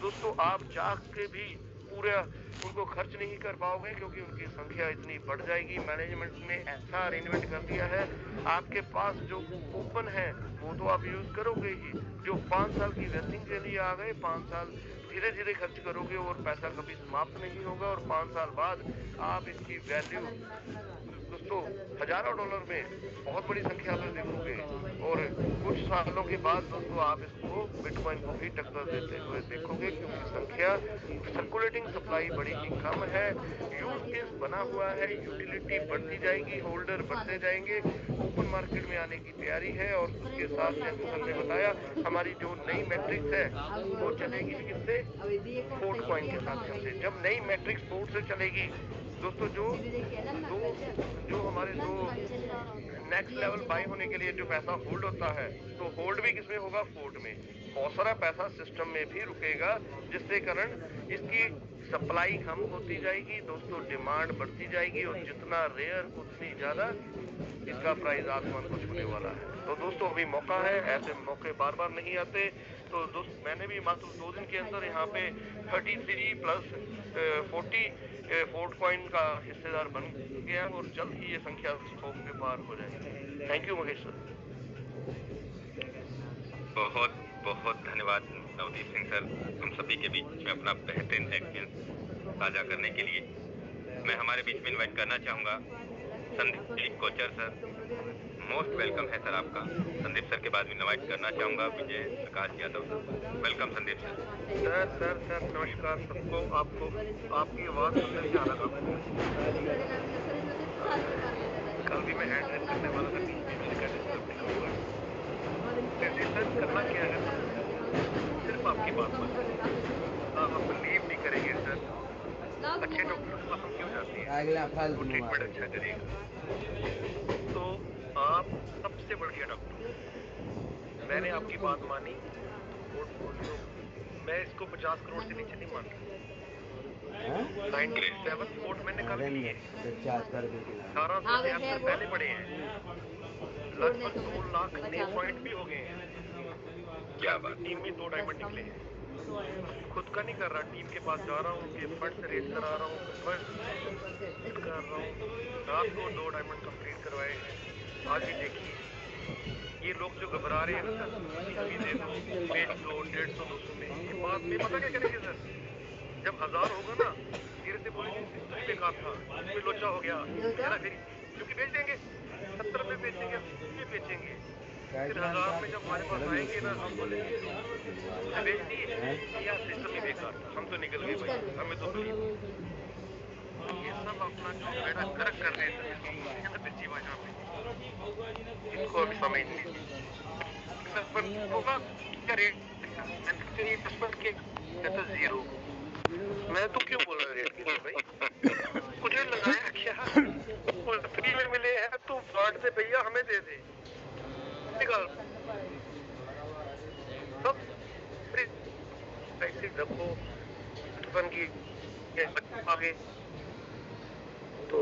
दोस्तों, आप चाह के भी पूरा उनको खर्च नहीं कर पाओगे, क्योंकि उनकी संख्या इतनी बढ़ जाएगी। मैनेजमेंट ने ऐसा अरेंजमेंट कर दिया है, आपके पास जो कूपन है वो तो आप यूज करोगे ही, जो 5 साल की वेस्टिंग के लिए आ गए, 5 साल धीरे धीरे खर्च करोगे और पैसा कभी समाप्त नहीं होगा, और 5 साल बाद आप इसकी वैल्यू दोस्तों हजारों डॉलर में बहुत बड़ी संख्या में देखोगे, और कुछ सालों के बाद दोस्तों आप इसको बिटकॉइन को भी टक्कर देते हुए देखोगे, क्योंकि संख्या सर्कुलेटिंग सप्लाई बड़ी ही कम है, यूज केस बना हुआ है, यूटिलिटी बढ़ती जाएगी, होल्डर बढ़ते जाएंगे, ओपन मार्केट में आने की तैयारी है। और उसके साथ जैसे सर ने बताया हमारी जो नई मैट्रिक्स है वो चलेगी किससे, फोर्ट कॉइन के माध्यम से। जब नई मैट्रिक्स फोर्ट से चलेगी दोस्तों, जो हमारे दो नेक्स्ट लेवल बाय होने के लिए जो पैसा होल्ड होता है, तो होल्ड भी किसमें होगा, फोर्ट में। बहुत सारा पैसा सिस्टम में भी रुकेगा, जिससे कारण इसकी सप्लाई कम होती जाएगी दोस्तों, डिमांड बढ़ती जाएगी, और जितना रेयर उतनी ज्यादा इसका प्राइस आसमान को छूने वाला है। तो दोस्तों अभी मौका है, ऐसे मौके बार बार नहीं आते। तो दोस्त मैंने भी मात्र 2 दिन के अंदर यहाँ पे 33 प्लस 40 फोर्ट कॉइन का हिस्सेदार बन गया, और जल्द ही ये संख्या 100 के पार हो जाएगी। Thank you Mahesh sir. बहुत बहुत धन्यवाद नवदीप सिंह सर, हम सभी के बीच में अपना बेहतरीन एक्सपीरियंस साझा करने के लिए। मैं हमारे बीच में इनवाइट करना चाहूंगा Sandeep Kochar sir, most welcome है सर आपका। संदीप सर के बाद इनवाइट करना चाहूंगा Vijay Prakash Yadav sir. Welcome Sandeep sir. Sir नमस्कार सबको। आपको आपकी आवाज सुनने में क्या लगा? कल भी मैं हैंड रेस करने वाला था, करना क्या है, सिर्फ आपकी बात आप बिलीव नहीं करेंगे सर, अच्छे डॉक्टर के पास हम क्यों जाते हैं, वो ट्रीटमेंट अच्छा करेगा। तो आप सबसे बढ़िया डॉक्टर, मैंने आपकी बात मानी, पोर्टफोलियो मैं इसको 50 करोड़ से नीचे नहीं मान रहा। 97 वोट मैंने कल लिए, 1873 पहले पड़े हैं, लगभग 2 लाख नए पॉइंट भी हो गए हैं। क्या बात, टीम में 2 डायमंड निकले हैं। खुद का नहीं कर रहा, टीम के पास जा रहा हूँ, उनके फंड रेज करा रहा हूँ, फंड कर रहा हूँ, रात को 2 डायमंड कंप्लीट करवाए हैं। आज ही देखिए ये लोग जो घबरा रहे हैं ना सर, दे दो, बेच दो 150 200 में, ये बात में पता क्या करेंगे सर, जब 1000 होगा ना धीरे से बोलेंगे सिस्टम बेकार था, इसमें लोचा हो गया, क्योंकि बेच देंगे 70 में बेचेंगे, 80 में बेचेंगे, फिर 1000 में जब हमारे पास आएंगे ना, हम बोलेंगे बेच दिए या सिस्टम ही बेकार था, हम तो निकल गए भाई, हमें तो ये सब अपना जो बेड़ा गर्क कर रहे हैं जीवा जहाँ पे, इनको अभी समझ नहीं होगा क्या रेट के 0। मैं तो क्यों बोल रहा रेट के भाई, मुझे लगाया क्या, फ्री में मिले हैं तो फ्रॉड से भैया हमें दे दे, निकाल सब पैसे रखो की आगे। तो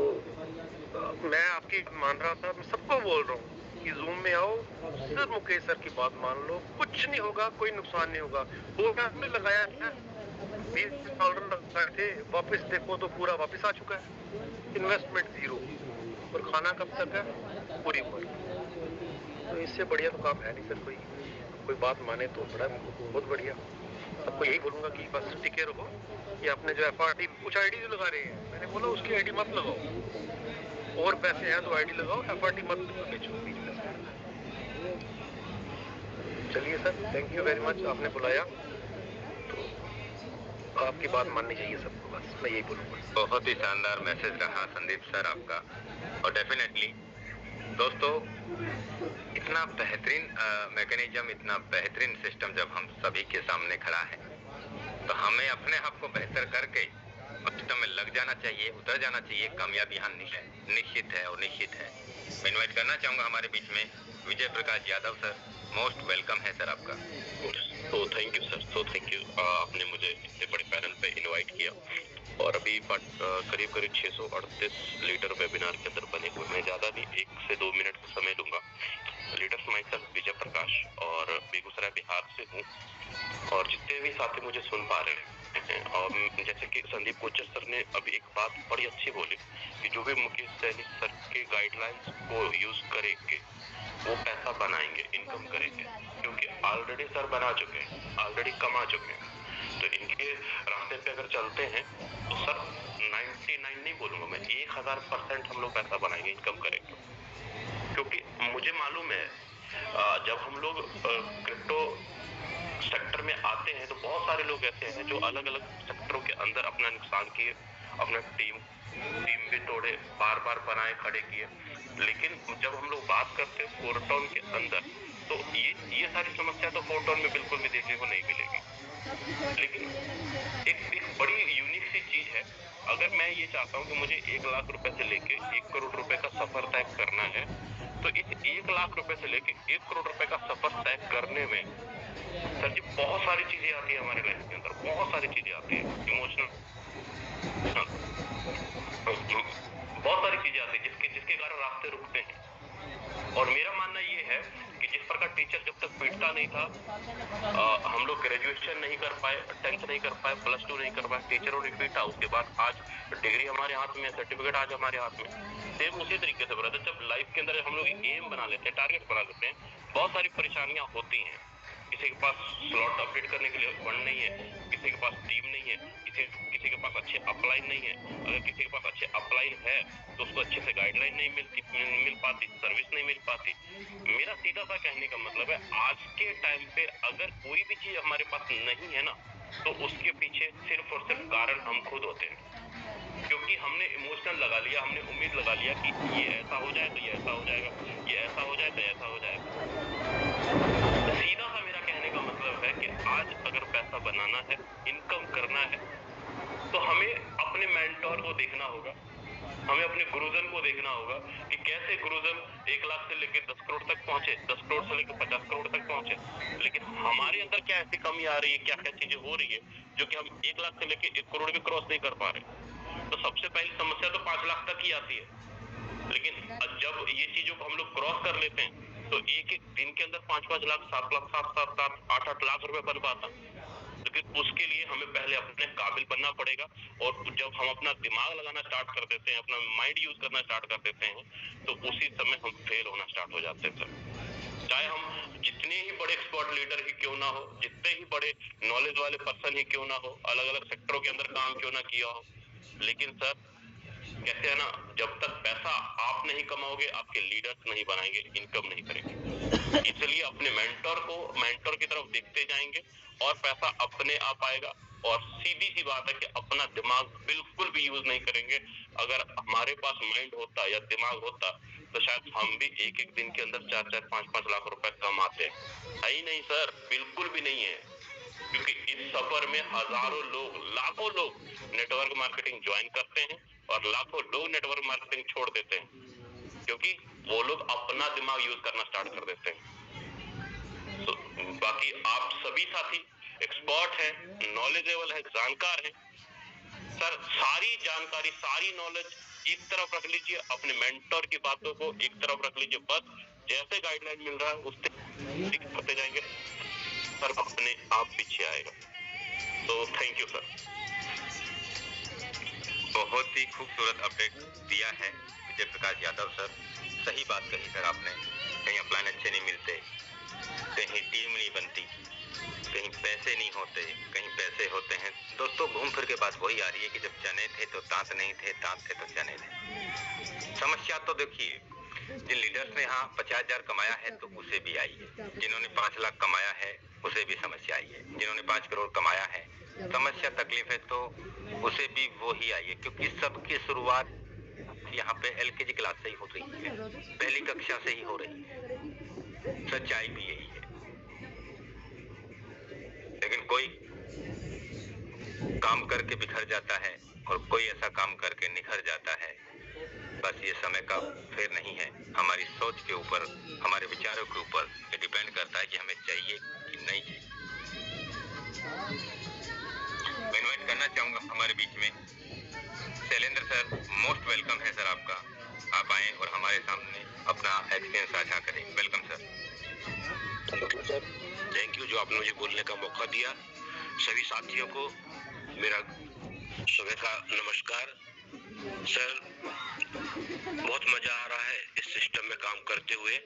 मैं आपकी मान रहा था, मैं सबको बोल रहा हूँ कि जूम में आओ, सिर्फ मुकेश सर की बात मान लो, कुछ नहीं होगा, कोई नुकसान नहीं होगा। वो हमने लगाया था $20 लगाए थे, वापस देखो तो पूरा वापस आ चुका है, इन्वेस्टमेंट 0, और खाना कब तक है, पूरी उम्र। तो इससे बढ़िया तो काम है नहीं सर, कोई बात माने तो बड़ा बहुत बढ़िया। सबको यही बोलूंगा कि बस टिके रहो। ये आपने जो FRT कुछ आईडी जो लगा रहे हैं, मैंने बोला उसकी आईडी मत लगाओ, और पैसे हैं तो आईडी लगाओ, FRT मत बेचो। चलिए sir, thank you very much, आपने बुलाया तो आपकी बात माननी चाहिए सबको, बस मैं यही बोलूंगा। बहुत ही शानदार मैसेज रहा संदीप सर आपका, और डेफिनेटली दोस्तों इतना बेहतरीन मैकेनिज्म, इतना बेहतरीन सिस्टम जब हम सभी के सामने खड़ा है, तो हमें अपने आप को बेहतर करके सिस्टम में लग जाना चाहिए, उतर जाना चाहिए। कामयाबी यहाँ निश्चित है और निश्चित है। मैं इन्वाइट करना चाहूंगा हमारे बीच में विजय Prakash Yadav sir, most welcome है सर आपका। तो थैंक यू सर, तो थैंक यू, आपने मुझे इतने बड़े पैनल पे इनवाइट किया, और अभी करीब 638 लीडर वेबिनार के अंदर बने हुए, मैं ज़्यादा नहीं 1 से 2 मिनट का समय दूंगा। Leaders my self Vijay Prakash, और बेगूसराय बिहार से हूँ, और जितने भी साथी मुझे सुन पा रहे हैं, और जैसे कि संदीप कोचर सर ने अभी एक बात बड़ी अच्छी बोली कि जो भी मुकेश सैनी सर के गाइडलाइंस को यूज करेंगे वो पैसा बनाएंगे, इनकम करेंगे, क्योंकि ऑलरेडी सर बना चुके हैं, ऑलरेडी कमा चुके हैं। तो इनके रास्ते पे अगर चलते हैं तो सर 99 नहीं बोलूंगा मैं, 1000% हम लोग पैसा बनाएंगे, इनकम करेंगे। क्योंकि मुझे मालूम है जब हम लोग क्रिप्टो सेक्टर में आते हैं तो बहुत सारे लोग ऐसे हैं जो अलग अलग सेक्टरों के अंदर अपना नुकसान किए, अपना टीम भी तोड़े, बार बार बनाए, खड़े किए। लेकिन जब हम लोग बात करते हैं फोरटोन के अंदर तो ये सारी समस्या तो फोरटोन में बिल्कुल भी देखने को नहीं मिलेगी। लेकिन एक बड़ी यूनिक सी चीज है, अगर मैं ये चाहता हूँ कि मुझे 1 लाख रुपए से लेके 1 करोड़ रुपए का सफर तय करना है, तो इस 1 लाख रुपए से लेके 1 करोड़ रुपए का सफर तय करने में सर जी बहुत सारी चीजें आती है हमारे लाइफ के अंदर, बहुत सारी चीजें आती है, इमोशनल बहुत सारी चीजें आती है जिसके कारण रास्ते रुकते हैं। और मेरा मानना ये है कि जिस प्रकार टीचर जब तक पीटता नहीं था, हम लोग ग्रेजुएशन नहीं कर पाए, 10th नहीं कर पाए, +2 नहीं कर पाए, टीचरों ने पीटा, उसके बाद आज डिग्री हमारे हाथ में, सर्टिफिकेट आज हमारे हाथ में। सेम उसी तरीके से ब्रदर, जब लाइफ के अंदर हम लोग एम बना लेते हैं, टारगेट बना लेते हैं, बहुत सारी परेशानियां होती हैं। किसी के पास स्लॉट अपडेट करने के लिए फंड नहीं है, किसी के पास टीम नहीं है, किसी के पास अच्छे अपलाइन नहीं है। अगर किसी के पास अच्छे अपलाइन है तो उसको अच्छे से गाइडलाइन नहीं मिल पाती, सर्विस नहीं मिल पाती। मेरा सीधा सा कहने का मतलब है आज के टाइम पे अगर कोई भी चीज हमारे पास नहीं है ना तो उसके पीछे सिर्फ और सिर्फ कारण हम खुद होते हैं, क्योंकि हमने इमोशनल लगा लिया, हमने उम्मीद लगा लिया कि ये ऐसा हो जाए तो ये ऐसा हो जाएगा, ये ऐसा हो जाए तो ऐसा हो जाएगा। सीधा सा मेरा कहने का मतलब है कि आज अगर पैसा बनाना है, इनकम करना है, तो हमें अपने मेंटोर को देखना होगा, हमें अपने गुरुजन को देखना होगा कि कैसे गुरुजन 1 लाख से लेकर 10 करोड़ तक पहुंचे, 10 करोड़ से लेकर 50 करोड़ तक पहुंचे। लेकिन हमारे अंदर क्या ऐसी कमी आ रही है, क्या क्या चीजें हो रही है जो कि हम 1 लाख से लेकर 1 करोड़ भी क्रॉस नहीं कर पा रहे। तो सबसे पहली समस्या तो 5 लाख तक ही आती है। लेकिन जब ये चीजों को हम लोग क्रॉस कर लेते हैं तो एक दिन के अंदर 5-5 लाख, 7 लाख, 7-7 8-8 लाख रुपए बन पाता। लेकिन उसके लिए हमें पहले अपने काबिल बनना पड़ेगा। और जब हम अपना दिमाग लगाना स्टार्ट कर देते हैं, अपना माइंड यूज करना स्टार्ट कर देते हैं, तो उसी समय हम फेल होना स्टार्ट हो जाते हैं सर। चाहे हम जितने ही बड़े एक्सपर्ट लीडर ही क्यों ना हो, जितने ही बड़े नॉलेज वाले पर्सन ही क्यों ना हो, अलग अलग सेक्टरों के अंदर काम क्यों ना किया हो, लेकिन सर कहते हैं ना, जब तक पैसा आप नहीं कमाओगे आपके लीडर्स नहीं बनाएंगे, इनकम नहीं करेंगे। इसलिए अपने मेंटोर की तरफ देखते जाएंगे और पैसा अपने आप आएगा। और सीधी सी बात है कि अपना दिमाग बिल्कुल भी यूज नहीं करेंगे। अगर हमारे पास माइंड होता या दिमाग होता तो शायद हम भी एक एक दिन के अंदर 4-4, 5-5 लाख रुपए कमाते। है ही नहीं सर, बिल्कुल भी नहीं है। क्योंकि इस सफर में हजारों लोग, लाखों लोग नेटवर्क मार्केटिंग ज्वाइन करते हैं और लाखों लोग नेटवर्क मार्केटिंग छोड़ देते हैं, क्योंकि वो लोग अपना दिमाग यूज करना स्टार्ट कर देते हैं। तो बाकी आप सभी साथी एक्सपर्ट हैं, नॉलेजेबल है, जानकार हैं सर। सारी जानकारी, सारी नॉलेज एक तरफ रख लीजिए, अपने मेंटोर की बातों को एक तरफ रख लीजिए। बस जैसे गाइडलाइन मिल रहा है उससे करते जाएंगे सर, अपने आप पीछे आएगा। तो थैंक यू सर। बहुत ही खूबसूरत अपडेट दिया है विजय प्रकाश यादव सर। सही बात कही सर आपने। कहीं अपलाइन अच्छे नहीं मिलते, कहीं टीम नहीं बनती, कहीं पैसे नहीं होते, कहीं पैसे होते हैं। दोस्तों घूम फिर के बात वही आ रही है कि जब चने थे तो दांत नहीं थे, दांत थे तो चने थे। समस्या तो देखिए, जिन लीडर्स ने यहाँ 50,000 कमाया है तो उसे भी आई है, जिन्होंने 5 लाख कमाया है उसे भी समस्या आई है, जिन्होंने 5 करोड़ कमाया है समस्या तकलीफ है तो उसे भी वो ही आई है। क्योंकि सबकी शुरुआत यहाँ पे LKG क्लास से ही हो रही है, पहली कक्षा से ही हो रही है। सच्चाई भी यही है। लेकिन कोई काम करके बिखर जाता है और कोई ऐसा काम करके निखर जाता है। बस ये समय का फेर नहीं है, हमारी सोच के ऊपर, हमारे विचारों के ऊपर ये डिपेंड करता है कि हमें चाहिए कि नहीं चाहिए। मैं इन्वाइट करना चाहूंगा हमारे बीच में शैलेंद्र सर। मोस्ट वेलकम है सर आपका, आप आए और हमारे सामने अपना एक्सपीरियंस साझा करें। Welcome sir. Thank you sir, thank you जो आपने मुझे बोलने का मौका दिया। सभी साथियों को मेरा सुबह का नमस्कार सर। बहुत मजा आ रहा है इस सिस्टम में काम करते हुए,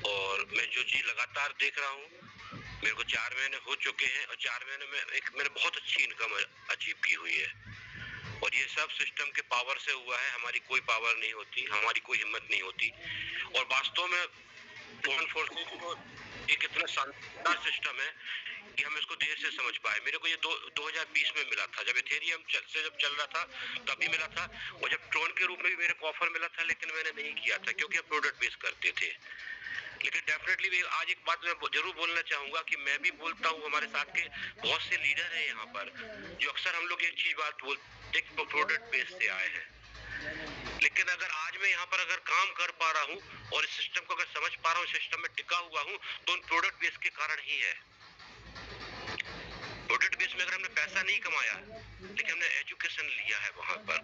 और मैं जो चीज लगातार देख रहा हूँ, मेरे को 4 महीने हो चुके हैं और 4 महीने में मैंने बहुत अच्छी इनकम अचीव की हुई है, और ये सब सिस्टम के पावर से हुआ है। हमारी कोई पावर नहीं होती, हमारी कोई हिम्मत नहीं होती, और वास्तव में एक इतना शानदार सिस्टम है कि हम इसको देर से समझ पाए। मेरे को ये 2020 में मिला था, जब इथेरियम जब चल रहा था तभी मिला था, और जब ट्रोन के रूप में भी मेरे को ऑफर मिला था, लेकिन मैंने नहीं किया था क्योंकि हम प्रोडक्ट बेस करते थे। लेकिन डेफिनेटली आज एक बात मैं जरूर बोलना चाहूंगा कि मैं भी बोलता हूँ, हमारे साथ के बहुत से लीडर हैं यहाँ पर जो अक्सर हम लोग एक चीज बात बोलते हैं कि प्रोडक्ट बेस से आए हैं, लेकिन अगर आज मैं यहाँ पर अगर काम कर पा रहा हूँ और इस सिस्टम को अगर समझ पा रहा हूँ, सिस्टम में टिका हुआ हूँ, तो उन प्रोडक्ट बेस के कारण ही है। प्रोडक्ट बेस में अगर हमने पैसा नहीं कमाया, लेकिन हमने एजुकेशन लिया है, वहां पर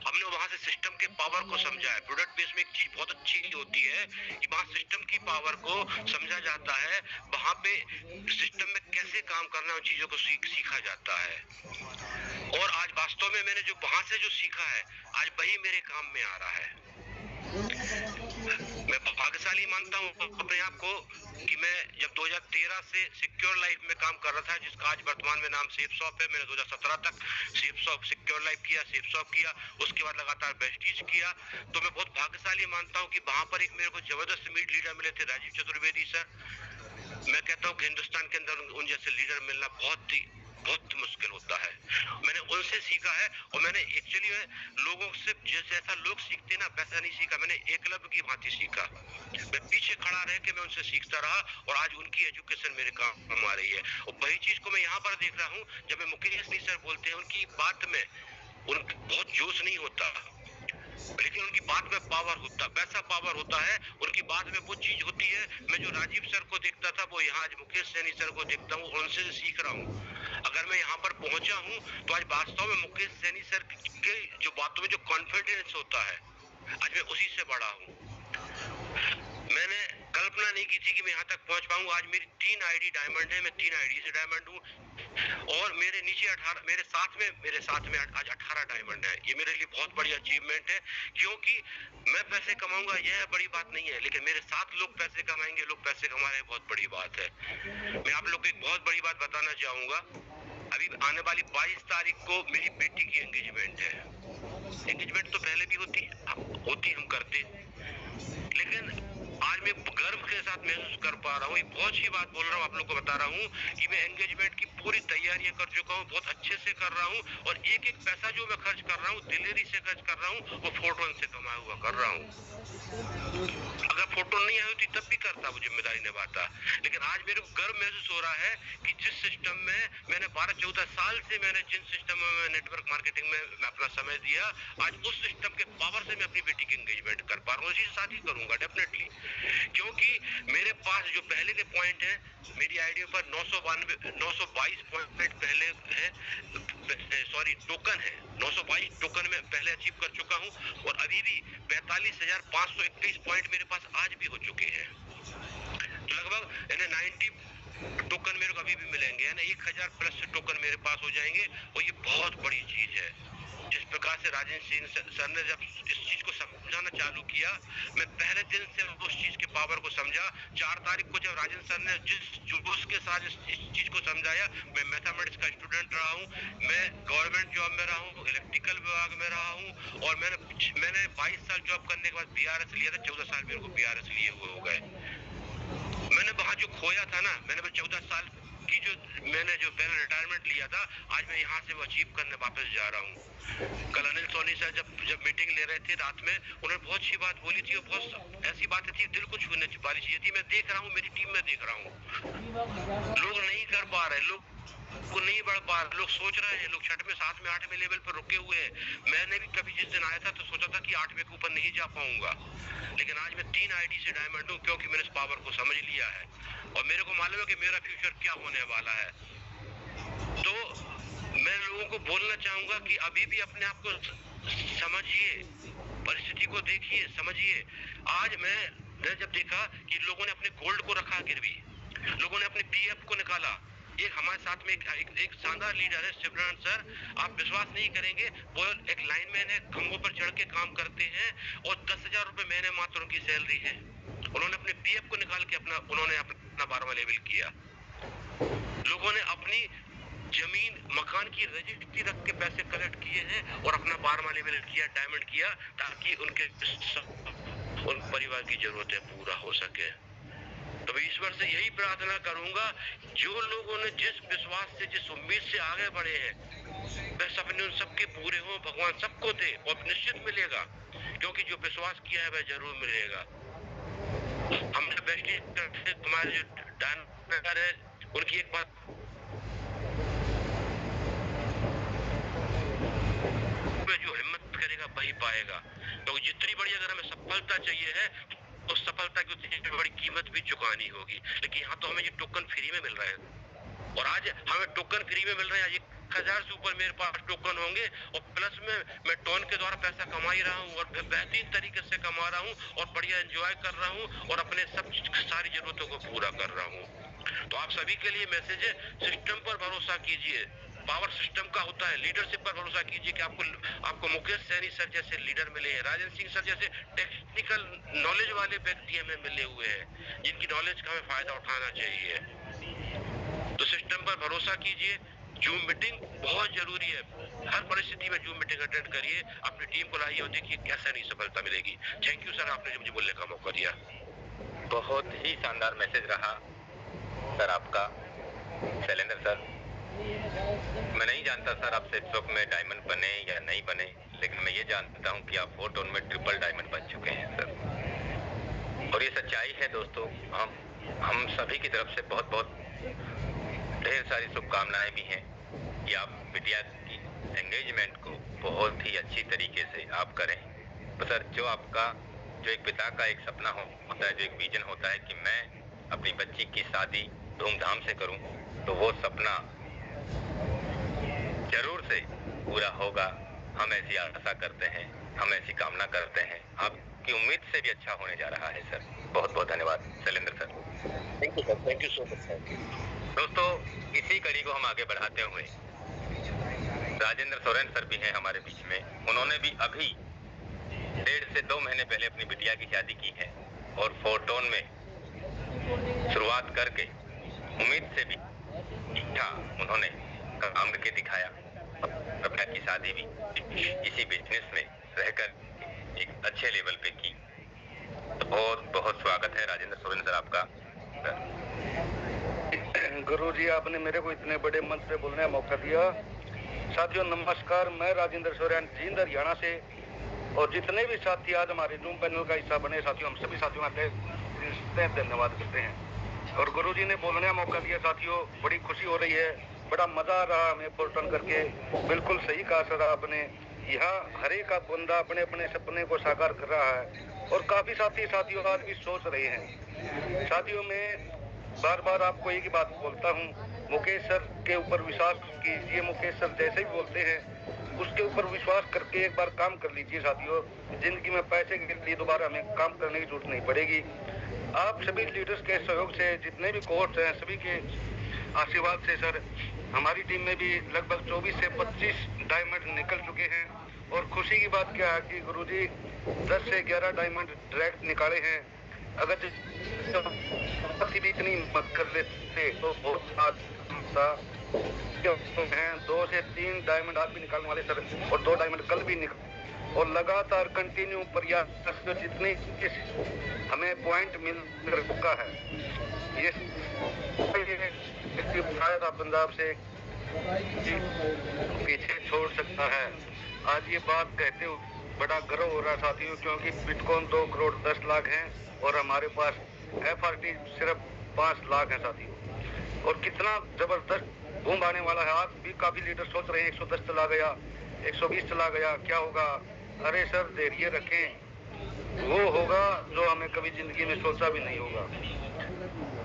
हमने वहां से सिस्टम के पावर को समझा है। प्रोडक्ट बेस में एक चीज बहुत अच्छी होती है कि वहां सिस्टम की पावर को समझा जाता है, वहां पे सिस्टम में कैसे काम करना है उन चीजों को सीखा जाता है। और आज वास्तव में मैंने जो वहां से जो सीखा है, आज वही मेरे काम में आ रहा है। मैं भाग्यशाली मानता हूँ अपने आप को कि मैं जब 2013 से सिक्योर लाइफ में काम कर रहा था, जिसका आज वर्तमान में नाम सेफ शॉप है, मैंने 2017 तक सेफ शॉप सिक्योर लाइफ किया, सेफ शॉप किया, उसके बाद लगातार वेस्टीज किया। तो मैं बहुत भाग्यशाली मानता हूँ कि वहां पर एक मेरे को जबरदस्त मीट लीडर मिले थे, राजीव चतुर्वेदी सर। मैं कहता हूँ कि हिंदुस्तान के अंदर उन जैसे लीडर मिलना बहुत मुश्किल होता है। मैंने उनसे सीखा है, और मैंने एक्चुअली लोगों से जैसा लोग सीखते ना वैसा नहीं सीखा, मैंने एकलव्य की भांति सीखा। मैं पीछे खड़ा रह के मैं उनसे सीखता रहा, और आज उनकी एजुकेशन मेरे काम आ रही है। और वही चीज को मैं यहाँ पर देख रहा हूँ, जब मैं मुकेश सर बोलते हैं, उनकी बात में बहुत जोश नहीं होता, लेकिन उनकी बात में पावर होता, वैसा पावर होता है उनकी बात में। वो चीज होती है, मैं जो राजीव सर को देखता था, वो यहाँ आज मुकेश सैनी सर को देखता हूँ, उनसे सीख रहा हूँ। अगर मैं यहाँ पर पहुंचा हूँ तो आज वास्तव में मुकेश सैनी सर के जो बातों में जो कॉन्फिडेंस होता है, आज मैं उसी से बड़ा हूँ। मैंने कल्पना नहीं की थी कि मैं यहाँ तक पहुंच पाऊंगा। आज मेरी 3 आईडी डायमंड है, मैं 3 आईडी से डायमंड हूँ, और मेरे नीचे 18, मेरे साथ में आज 18 डायमंड है। ये मेरे लिए बहुत बड़ी अचीवमेंट है, क्योंकि मैं पैसे कमाऊंगा यह बड़ी बात नहीं है, लेकिन मेरे साथ लोग पैसे कमाएंगे, लोग पैसे कमा रहे हैं, बहुत बड़ी बात है। मैं आप लोग को एक बहुत बड़ी बात बताना चाहूंगा। अभी आने वाली 22 तारीख को मेरी बेटी की एंगेजमेंट है। एंगेजमेंट तो पहले भी होती हम करते, लेकिन आज मैं गर्व के साथ महसूस कर पा रहा हूँ, ये बहुत सी बात बोल रहा हूँ, आप लोग को बता रहा हूँ कि मैं एंगेजमेंट की पूरी तैयारियां कर चुका हूँ, बहुत अच्छे से कर रहा हूँ, और एक एक पैसा जो मैं खर्च कर रहा हूँ दिलेरी से खर्च कर रहा हूँ, वो फोटोन से कमाया हुआ कर रहा हूँ। अगर फोटो नहीं आई होती तब भी करता, वो जिम्मेदारी निभाता। लेकिन आज मेरे को गर्व महसूस हो रहा है कि जिस सिस्टम में मैंने 12-14 साल से मैंने जिन सिस्टम में नेटवर्क मार्केटिंग में मैं अपना समय दिया, आज उस सिस्टम के पावर से मैं अपनी बेटी की एंगेजमेंट कर पा रहा हूँ। इसी के साथ ही करूंगा डेफिनेटली, क्योंकि मेरे पास जो पहले के पॉइंट है, मेरी आईडी पर 922 पॉइंट पहले है, सॉरी टोकन है, 922 टोकन में पहले अचीव कर चुका हूं, और अभी भी 45,521 पॉइंट मेरे पास आज भी हो चुके हैं। तो लगभग 90 टोकन मेरे को अभी भी मिलेंगे, है ना, 1000 प्लस टोकन मेरे पास हो जाएंगे, और ये बहुत बड़ी चीज है। जिस प्रकार से राजेंद्र सिंह सर ने जब इस चीज को समझाना चालू किया, मैं पहले दिन से उस चीज के पावर को समझा। 4 तारीख को जब राजेंद्र सर ने जिस जुलूस के साथ इस चीज को समझाया, मैं मैथमेटिक्स का स्टूडेंट रहा हूँ, मैं गवर्नमेंट जॉब में रहा हूँ, इलेक्ट्रिकल विभाग में रहा हूँ, और मैंने 22 साल जॉब करने के बाद BRS लिया था, 14 साल मेरे को BRS लिए हुए हो गए। मैंने वहां जो खोया था ना, मैंने 14 साल की मैंने जो पहले रिटायरमेंट लिया था, आज मैं यहाँ से वो अचीव करने वापस जा रहा हूँ। कल अनिल सोनी सर जब मीटिंग ले रहे थे रात में, उन्होंने बहुत सी बात बोली थी, और बहुत ऐसी बातें थी दिल को छूने वाली चीजें थी। मैं देख रहा हूँ, मेरी टीम में देख रहा हूँ, लोग नहीं कर पा रहे, लोग को नहीं बढ़ पा रहे, लोग सोच रहे हैं, लोग 6वें 7वें 8वें लेवल पर रुके हुए हैं। मैंने भी कभी जिस दिन आया था तो सोचा था कि 8वें के ऊपर नहीं जा पाऊंगा, लेकिन आज मैं 3 आईडी से डायमंड हूँ, क्योंकि मैंने इस पावर को समझ लिया है, और मेरे को मालूम है कि मेरा फ्यूचर क्या होने वाला है। तो मैं लोगों को बोलना चाहूंगा कि अभी भी अपने आप को समझिए, परिस्थिति को देखिए, समझिए। आज मैंने जब देखा कि लोगों ने अपने गोल्ड को रखा गिरवी, लोगों ने अपने PF को निकाला, एक हमारे साथ में एक शानदार लीडर है शिवनारायण सर, आप विश्वास नहीं करेंगे, वो एक लाइनमैन है, खंभों पर चढ़ के काम करते हैं और 10,000 रुपए महीने मात्र उनकी सैलरी है। उन्होंने अपने पीएफ को निकाल के अपना 12वां लेवल किया। लोगों ने अपनी जमीन मकान की रजिस्ट्री रख के पैसे कलेक्ट किए हैं और अपना 12वां लेवल किया, डायमंड किया, ताकि उन परिवार की जरूरतें पूरा हो सके। तो ईश्वर से यही प्रार्थना करूंगा, जो लोगों ने जिस विश्वास से, जिस उम्मीद से आगे बढ़े हैं, वह सपने उन सबके पूरे हों, भगवान सबको दे और निश्चित मिलेगा, क्योंकि जो विश्वास किया है वह जरूर मिलेगा। हमने बेस्टी तुम्हारे जो डायरेक्टर है उनकी एक बात जो हिम्मत करेगा वही पाएगा। तो जितनी बड़ी अगर हमें सफलता चाहिए है तो सफलता की उतनी बड़ी कीमत भी चुकानी होगी। लेकिन यहाँ तो हमें ये टोकन फ्री में मिल रहा है और आज हमें टोकन फ्री में मिल रहे हैं। 1000 से ऊपर मेरे पास टोकन होंगे और प्लस में मैं टोन के द्वारा पैसा कमा ही रहा हूँ और बेहतरीन तरीके से कमा रहा हूँ और बढ़िया एंजॉय कर रहा हूँ और अपने सारी जरूरतों को पूरा कर रहा हूँ। तो आप सभी के लिए मैसेज है, सिस्टम पर भरोसा कीजिए। पावर सिस्टम का होता है, लीडरशिप पर भरोसा कीजिए कि आपको मुकेश सैनी सर जैसे लीडर मिले हैं, राजन सिंह सर जैसे टेक्निकल नॉलेज वाले व्यक्ति हमें मिले हुए हैं, जिनकी नॉलेज का हमें फायदा उठाना चाहिए। तो सिस्टम पर भरोसा कीजिए। जूम मीटिंग बहुत जरूरी है, हर परिस्थिति में जूम मीटिंग अटेंड करिए, अपनी टीम को लाइए और देखिए कैसे नहीं सफलता मिलेगी। थैंक यू सर, आपने जो मुझे बोलने का मौका दिया। बहुत ही शानदार मैसेज रहा सर आपका शैलेंद्र सर। मैं नहीं जानता सर आप सेट्सॉक में डायमंड बने या नहीं बने, लेकिन मैं ये जानता हूँ कि आप 4 टोन में ट्रिपल डायमंड बन चुके हैं सर। और ये सच्चाई है दोस्तों। हम सभी की तरफ से बहुत बहुत ढेर सारी शुभकामनाएं भी हैं कि आप बिटिया की एंगेजमेंट को बहुत ही अच्छी तरीके से आप करें। तो सर जो एक पिता का एक सपना होता है, जो एक विजन होता है कि मैं अपनी बच्ची की शादी धूमधाम से करूं, तो वो सपना जरूर से पूरा होगा। हम ऐसी आशा करते हैं, हम ऐसी कामना करते हैं। आपकी उम्मीद से भी अच्छा होने जा रहा है सर। बहुत बहुत धन्यवाद Shailendra sir. Thank you sir, thank you so much sir. दोस्तों इसी कड़ी को हम आगे बढ़ाते हुए राजेंद्र सोरेन सर भी हैं हमारे बीच में। उन्होंने भी अभी 1.5 से 2 महीने पहले अपनी बिटिया की शादी की है और 4 टोन में शुरुआत करके उम्मीद से भी अच्छा उन्होंने काम करके दिखाया। बिटिया की शादी भी इसी बिजनेस में रहकर एक अच्छे लेवल पे की। तो बहुत बहुत स्वागत है राजेंद्र सोरेन सर आपका। गुरु जी, आपने मेरे को इतने बड़े मंच पे बोलने का मौका दिया। साथियों नमस्कार, मैं राजेंद्र सोरेन जींद हरियाणा से, और जितने भी साथी आज हमारे जूम पैनल का हिस्सा बने साथियों, हम सभी साथियों का धन्यवाद करते हैं। और गुरु जी ने बोलने का मौका दिया साथियों, बड़ी खुशी हो रही है, बड़ा मजा आ रहा हमें फोरटोन करके। बिल्कुल सही कहा सर आपने, यहाँ हर एक बंदा अपने अपने सपने को साकार कर रहा है और काफी साथियों आज भी सोच रहे हैं। साथियों में बार बार आपको एक ही बात बोलता हूँ, मुकेश सर के ऊपर विश्वास कीजिए। मुकेश सर जैसे भी बोलते हैं उसके ऊपर विश्वास करके एक बार काम कर लीजिए साथियों। जिंदगी में पैसे के लिए दोबारा हमें काम करने की जरूरत नहीं पड़ेगी। आप सभी लीडर्स के सहयोग से, जितने भी कोच हैं, सभी के आशीर्वाद से सर हमारी टीम में भी लगभग 24 से 25 डायमंड निकल चुके हैं। और खुशी की बात क्या है कि गुरुजी 10 से 11 डायमंड डायरेक्ट निकाले हैं। अगर भी इतनी मत कर लेते तो बहुत हैं। 2 से 3 डायमंड आज भी निकालने वाले सर, और 2 डायमंड कल भी निकल, और लगातार कंटिन्यू प्रयास जितने हमें पॉइंट मिल चुका है। ये शायद आप पंजाब से पीछे छोड़ सकता है। आज ये बात कहते हुए बड़ा गर्व हो रहा है साथियों, क्योंकि बिटकॉइन 2 करोड़ 10 लाख हैं और हमारे पास FRT सिर्फ 5 लाख है साथियों। और कितना जबरदस्त बूम आने वाला है। आज भी काफी लीडर सोच रहे हैं 110 चला गया, 120 चला गया, क्या होगा। अरे सर धैर्य रखें, वो होगा जो हमें कभी जिंदगी में सोचा भी नहीं होगा।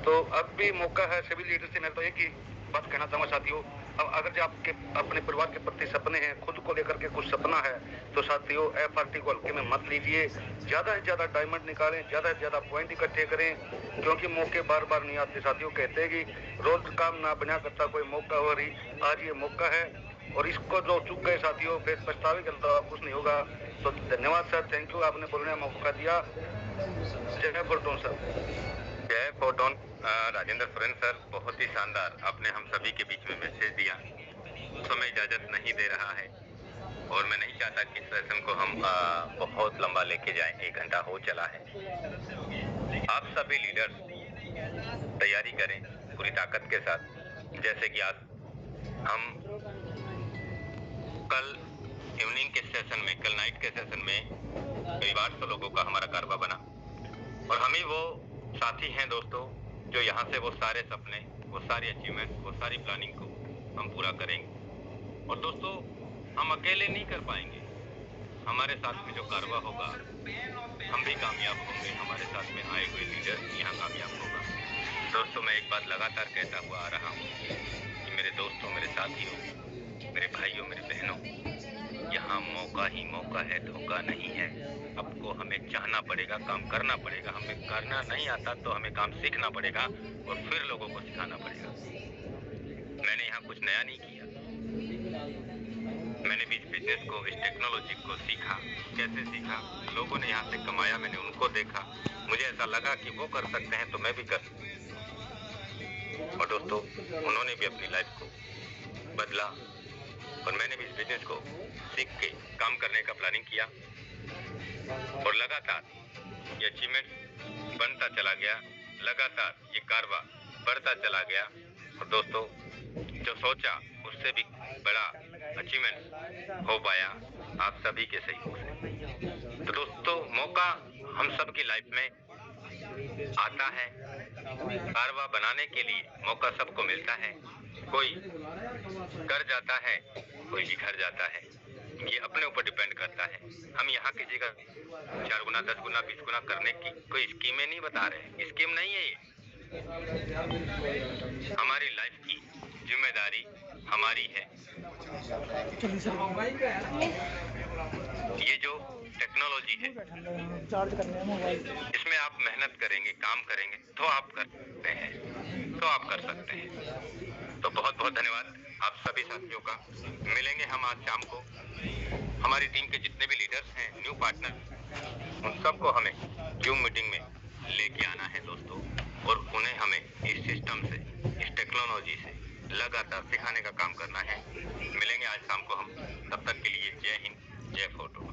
तो अब भी मौका है सभी लीडर से। मैं तो एक ही बात कहना चाहूँगा साथियों। अब अगर जो आपके अपने परिवार के प्रति सपने हैं, खुद को लेकर के कुछ सपना है, तो साथियों FRT को हल्के में मत लीजिए। ज़्यादा से ज़्यादा डायमंड निकालें, ज़्यादा से ज़्यादा पॉइंट इकट्ठे करें, क्योंकि मौके बार बार नहीं आते साथियों। कहते हैं कि रोज काम ना बना करता कोई मौका, और आज ये मौका है, और इसको जो चुक गए साथियों फिर पछतावे के अलावा कुछ नहीं होगा। तो धन्यवाद सर, थैंक यू, आपने बोलने का मौका दिया। जय फोर्टून सर। जय फोर्टून। राजेंद्र सोरेन सर, बहुत ही शानदार आपने हम सभी के बीच में मैसेज दिया। समय इजाजत नहीं दे रहा है और मैं नहीं चाहता कि सेशन को हम बहुत लंबा लेके जाएं। 1 घंटा हो चला है। आप सभी लीडर्स तैयारी करें पूरी ताकत के साथ। जैसे कि आज हम कल इवनिंग के सेशन में, कल नाइट के सेशन में करीब 800 लोगों का हमारा कारवा बना, और हम ही वो साथी हैं दोस्तों जो यहाँ से वो सारे सपने, वो सारी अचीवमेंट, वो सारी प्लानिंग को हम पूरा करेंगे। और दोस्तों, हम अकेले नहीं कर पाएंगे। हमारे साथ में जो कारवा होगा, हम भी कामयाब होंगे। हमारे साथ में आए हुए लीडर यहाँ कामयाब होगा। दोस्तों, मैं एक बात लगातार कहता हुआ आ रहा हूँ कि मेरे दोस्तों, मेरे साथियों, मेरे भाइयों, मेरे बहनों, यहाँ मौका ही मौका है, धोखा नहीं है। आपको हमें चाहना पड़ेगा, काम करना पड़ेगा। हमें करना नहीं आता तो हमें काम सीखना पड़ेगा और फिर लोगों को सिखाना पड़ेगा। मैंने यहाँ कुछ नया नहीं किया। मैंने भी इस बिजनेस को, इस टेक्नोलॉजी को सीखा। कैसे सीखा? लोगों ने यहाँ से कमाया, मैंने उनको देखा, मुझे ऐसा लगा कि वो कर सकते हैं तो मैं भी कर सकता हूँ। और दोस्तों, उन्होंने भी अपनी लाइफ को बदला और मैंने भी इस बिजनेस को सीख के काम करने का प्लानिंग किया, और लगातार ये अचीवमेंट बनता चला गया, लगातार ये कारवा बढ़ता चला गया। और दोस्तों, जो सोचा उससे भी बड़ा अचीवमेंट हो पाया आप सभी के सहयोग से। तो दोस्तों, मौका हम सब की लाइफ में आता है। कारवा बनाने के लिए मौका सबको मिलता है। कोई कर जाता है, कोई बिखर जाता है। ये अपने ऊपर डिपेंड करता है। हम यहाँ किसी का 4 गुना, 10 गुना, 20 गुना करने की कोई स्कीमें नहीं बता रहे। स्कीम नहीं है ये। हमारी लाइफ की जिम्मेदारी हमारी है। ये जो टेक्नोलॉजी है, चार्ज करने हैं मोबाइल। इसमें आप मेहनत करेंगे, काम करेंगे तो आप कर सकते हैं, तो आप कर सकते हैं। तो बहुत बहुत धन्यवाद आप सभी साथियों का। मिलेंगे हम आज शाम को। हमारी टीम के जितने भी लीडर्स हैं, न्यू पार्टनर, उन सबको हमें जूम मीटिंग में लेके आना है दोस्तों, और उन्हें हमें इस सिस्टम से, इस टेक्नोलॉजी से लगातार सिखाने का काम करना है। मिलेंगे आज शाम को हम। तब तक के लिए जय हिंद, जय फोर्टून।